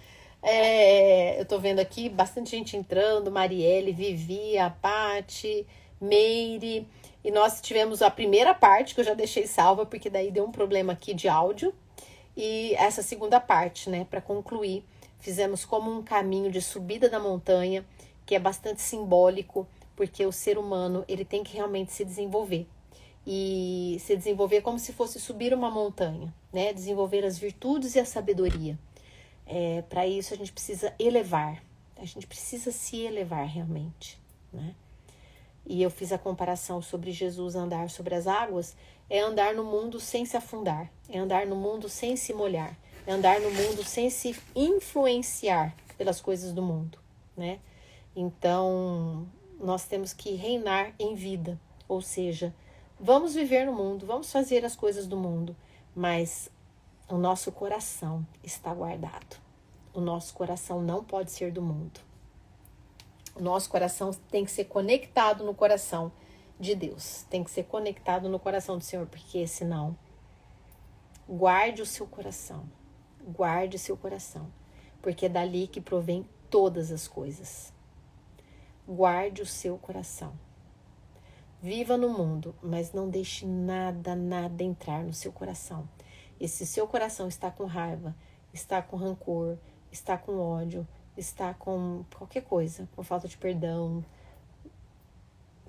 Speaker 1: eu tô vendo aqui bastante gente entrando, Marielle, Vivi, a Paty, Meire, e nós tivemos a primeira parte que eu já deixei salva, porque daí deu um problema aqui de áudio, e essa segunda parte, né, para concluir, fizemos como um caminho de subida da montanha, que é bastante simbólico, porque o ser humano, ele tem que realmente se desenvolver. e se desenvolver como se fosse subir uma montanha, né? Desenvolver as virtudes e a sabedoria. Para isso a gente precisa elevar, a gente precisa se elevar realmente, né? E eu fiz a comparação sobre Jesus andar sobre as águas, é andar no mundo sem se afundar, é andar no mundo sem se molhar, é andar no mundo sem se influenciar pelas coisas do mundo, né? Então, nós temos que reinar em vida, ou seja, vamos viver no mundo, vamos fazer as coisas do mundo, mas o nosso coração está guardado. O nosso coração não pode ser do mundo. O nosso coração tem que ser conectado no coração de Deus. Tem que ser conectado no coração do Senhor, porque senão, guarde o seu coração. Guarde seu coração, porque é dali que provém todas as coisas. Guarde o seu coração. Viva no mundo, mas não deixe nada entrar no seu coração. E se seu coração está com raiva, está com rancor, está com ódio, está com qualquer coisa, com falta de perdão,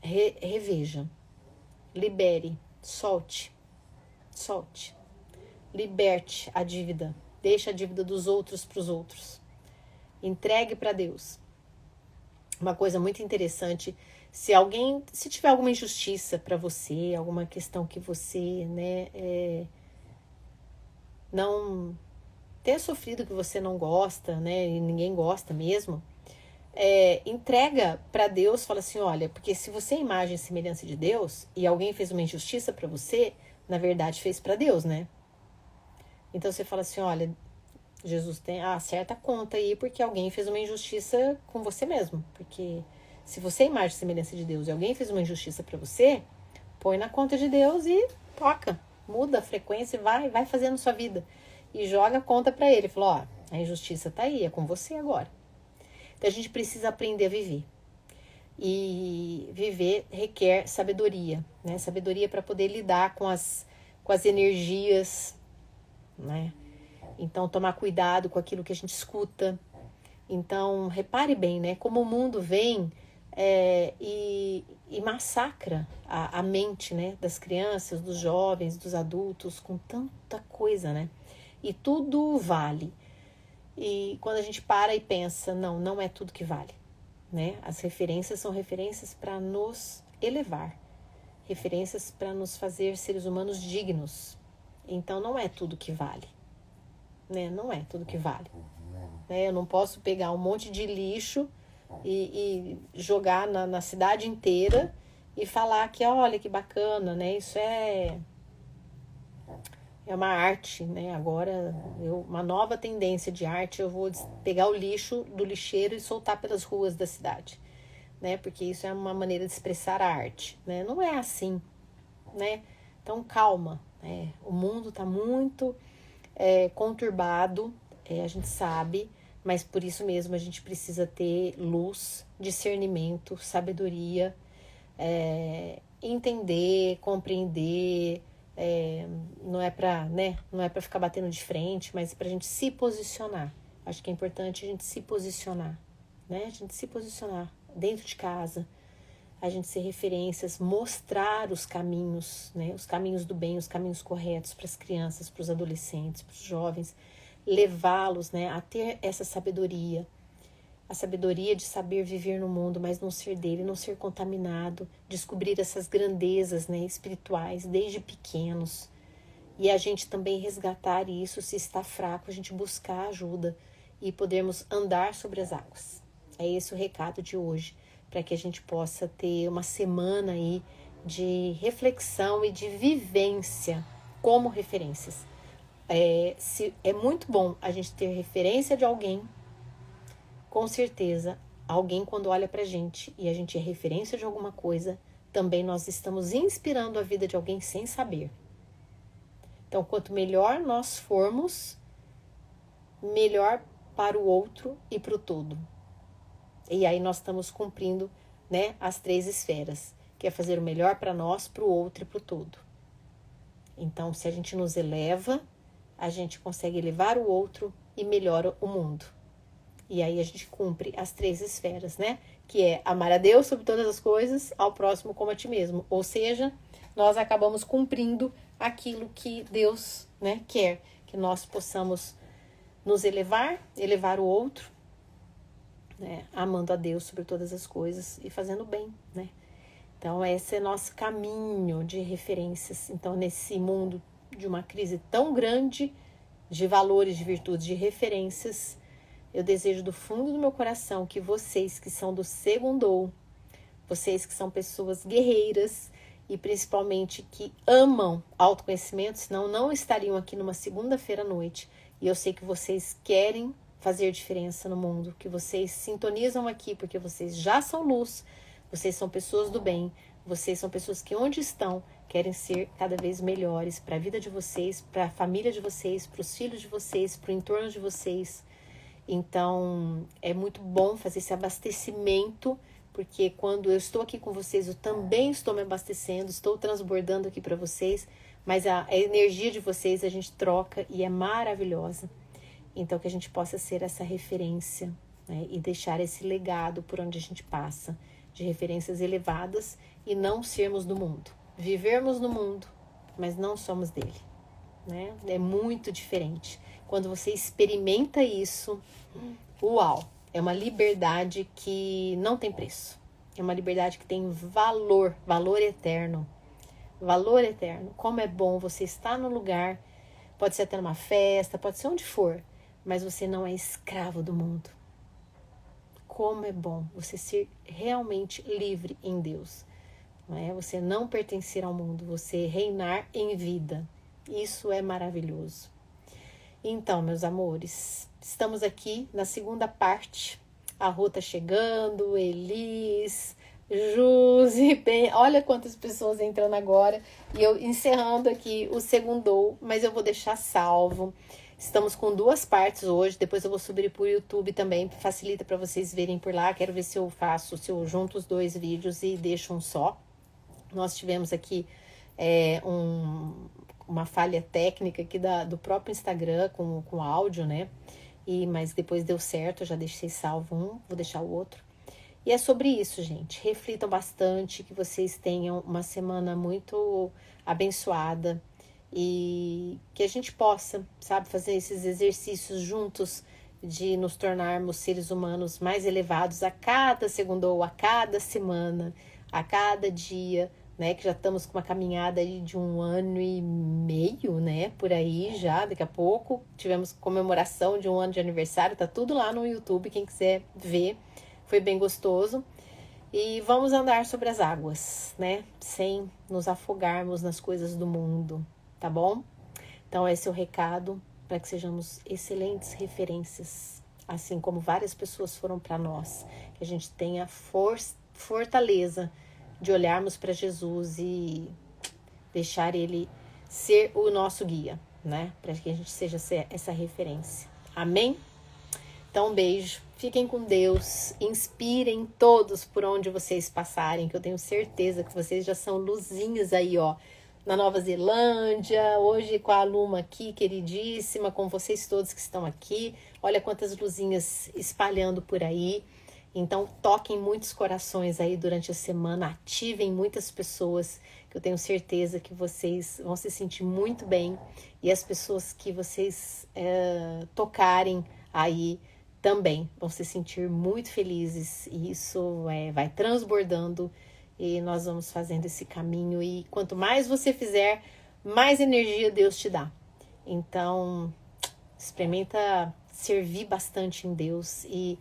Speaker 1: reveja, libere, solte, liberte a dívida, deixe a dívida dos outros para os outros, entregue para Deus. Uma coisa muito interessante, se tiver alguma injustiça para você, alguma questão que você, né, não tenha sofrido, que você não gosta, né, e ninguém gosta mesmo, entrega para Deus, fala assim, olha, porque se você é imagem e semelhança de Deus e alguém fez uma injustiça para você, na verdade fez para Deus, né? Então você fala assim, olha, Jesus, acerta a conta aí, porque alguém fez uma injustiça com você mesmo. Porque se você é imagem e semelhança de Deus e alguém fez uma injustiça para você, põe na conta de Deus e toca, muda a frequência e vai fazendo sua vida. E joga a conta para ele. Fala, ó, a injustiça tá aí, é com você agora. Então a gente precisa aprender a viver. E viver requer sabedoria, né? Sabedoria para poder lidar com as energias, né? Então, tomar cuidado com aquilo que a gente escuta. Então, repare bem, né? Como o mundo vem e massacra a mente, né? Das crianças, dos jovens, dos adultos, com tanta coisa, né? E tudo vale. E quando a gente para e pensa, não é tudo que vale, né? As referências são referências para nos elevar. Referências para nos fazer seres humanos dignos. Então, não é tudo que vale. Né? Não é tudo que vale. Né? Eu não posso pegar um monte de lixo e jogar na cidade inteira e falar que, olha, que bacana, né? Isso é uma arte, né? Agora, uma nova tendência de arte, eu vou pegar o lixo do lixeiro e soltar pelas ruas da cidade, né? Porque isso é uma maneira de expressar a arte, né? Não é assim, né? Então, calma, né? O mundo está muito conturbado, a gente sabe, mas por isso mesmo a gente precisa ter luz, discernimento, sabedoria, entender, compreender, não é para, né, não é para ficar batendo de frente, mas para a gente se posicionar. Acho que é importante a gente se posicionar, né? A gente se posicionar dentro de casa, a gente ser referências, mostrar os caminhos, né? Os caminhos do bem, os caminhos corretos para as crianças, para os adolescentes, para os jovens, levá-los, né, a ter essa sabedoria, a sabedoria de saber viver no mundo, mas não ser dele, não ser contaminado, descobrir essas grandezas, né, espirituais desde pequenos, e a gente também resgatar isso, se está fraco, a gente buscar ajuda e podermos andar sobre as águas. É esse o recado de hoje, para que a gente possa ter uma semana aí de reflexão e de vivência como referências. É muito bom a gente ter referência de alguém, com certeza, alguém quando olha pra gente e a gente é referência de alguma coisa, também nós estamos inspirando a vida de alguém sem saber. Então, quanto melhor nós formos, melhor para o outro e para o todo. E aí nós estamos cumprindo, né, as 3 esferas, que é fazer o melhor para nós, para o outro e para o todo. Então, se a gente nos eleva, a gente consegue elevar o outro e melhora o mundo. E aí a gente cumpre as 3 esferas, né? Que é amar a Deus sobre todas as coisas, ao próximo como a ti mesmo. Ou seja, nós acabamos cumprindo aquilo que Deus, né, quer, que nós possamos nos elevar o outro, né, amando a Deus sobre todas as coisas e fazendo bem, né? Então, esse é nosso caminho de referências. Então, nesse mundo de uma crise tão grande de valores, de virtudes, de referências, eu desejo do fundo do meu coração que vocês que são do Segundou, vocês que são pessoas guerreiras e principalmente que amam autoconhecimento, senão não estariam aqui numa segunda-feira à noite. E eu sei que vocês querem fazer diferença no mundo, que vocês sintonizam aqui porque vocês já são luz, vocês são pessoas do bem, vocês são pessoas que onde estão querem ser cada vez melhores para a vida de vocês, para a família de vocês, para os filhos de vocês, para o entorno de vocês. Então, é muito bom fazer esse abastecimento, porque quando eu estou aqui com vocês, eu também estou me abastecendo, estou transbordando aqui para vocês, mas a energia de vocês a gente troca e é maravilhosa. Então, que a gente possa ser essa referência, né, e deixar esse legado por onde a gente passa, de referências elevadas e não sermos do mundo. Vivermos no mundo, mas não somos dele, né? É muito diferente. Quando você experimenta isso, uau! É uma liberdade que não tem preço. É uma liberdade que tem valor, valor eterno. Valor eterno. Como é bom você estar no lugar, pode ser até numa festa, pode ser onde for, mas você não é escravo do mundo. Como é bom você ser realmente livre em Deus. Não é? Você não pertencer ao mundo, você reinar em vida. Isso é maravilhoso. Então, meus amores, estamos aqui na segunda parte. A Rô tá chegando, Elis, Juzi, bem, olha quantas pessoas entrando agora. E eu encerrando aqui o Segundou, mas eu vou deixar salvo. Estamos com 2 partes hoje, depois eu vou subir para o YouTube também, facilita para vocês verem por lá. Quero ver se eu junto os 2 vídeos e deixo um só. Nós tivemos aqui uma falha técnica aqui do próprio Instagram com áudio, né? Mas depois deu certo, eu já deixei salvo um, vou deixar o outro. E é sobre isso, gente. Reflitam bastante, que vocês tenham uma semana muito abençoada e que a gente possa, sabe, fazer esses exercícios juntos de nos tornarmos seres humanos mais elevados a cada segundo, a cada semana, a cada dia, né? Que já estamos com uma caminhada aí de 1 ano e meio, né? Por aí já, daqui a pouco. Tivemos comemoração de 1 ano de aniversário, tá tudo lá no YouTube, quem quiser ver. Foi bem gostoso. E vamos andar sobre as águas, né? Sem nos afogarmos nas coisas do mundo, tá bom? Então esse é o recado para que sejamos excelentes referências, assim como várias pessoas foram para nós. Que a gente tenha fortaleza de olharmos para Jesus e deixar ele ser o nosso guia, né? Para que a gente seja essa referência. Amém? Então, um beijo. Fiquem com Deus. Inspirem todos por onde vocês passarem, que eu tenho certeza que vocês já são luzinhas aí, ó, na Nova Zelândia. Hoje com a Luma aqui, queridíssima, com vocês todos que estão aqui. Olha quantas luzinhas espalhando por aí. Então, toquem muitos corações aí durante a semana, ativem muitas pessoas, que eu tenho certeza que vocês vão se sentir muito bem. E as pessoas que vocês tocarem aí também vão se sentir muito felizes. E isso vai transbordando e nós vamos fazendo esse caminho. E quanto mais você fizer, mais energia Deus te dá. Então, experimenta servir bastante em Deus e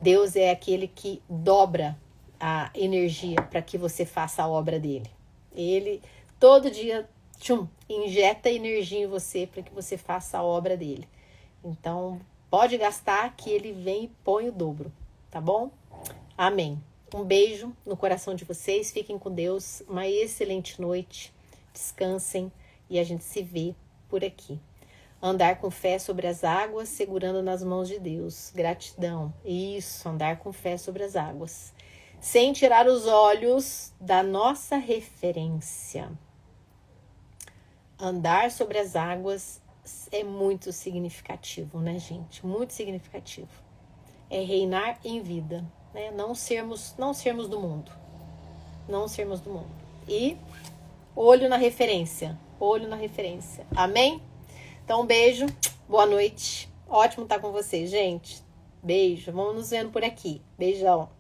Speaker 1: Deus é aquele que dobra a energia para que você faça a obra dele. Ele, todo dia, injeta energia em você para que você faça a obra dele. Então, pode gastar que ele vem e põe o dobro, tá bom? Amém. Um beijo no coração de vocês. Fiquem com Deus. Uma excelente noite. Descansem e a gente se vê por aqui. Andar com fé sobre as águas, segurando nas mãos de Deus. Gratidão. Isso, andar com fé sobre as águas. Sem tirar os olhos da nossa referência. Andar sobre as águas é muito significativo, né, gente? Muito significativo. É reinar em vida, né? Não sermos do mundo. Não sermos do mundo. E Olho na referência. Olho na referência. Amém? Então, um beijo. Boa noite. Ótimo estar com vocês, gente. Beijo. Vamos nos vendo por aqui. Beijão.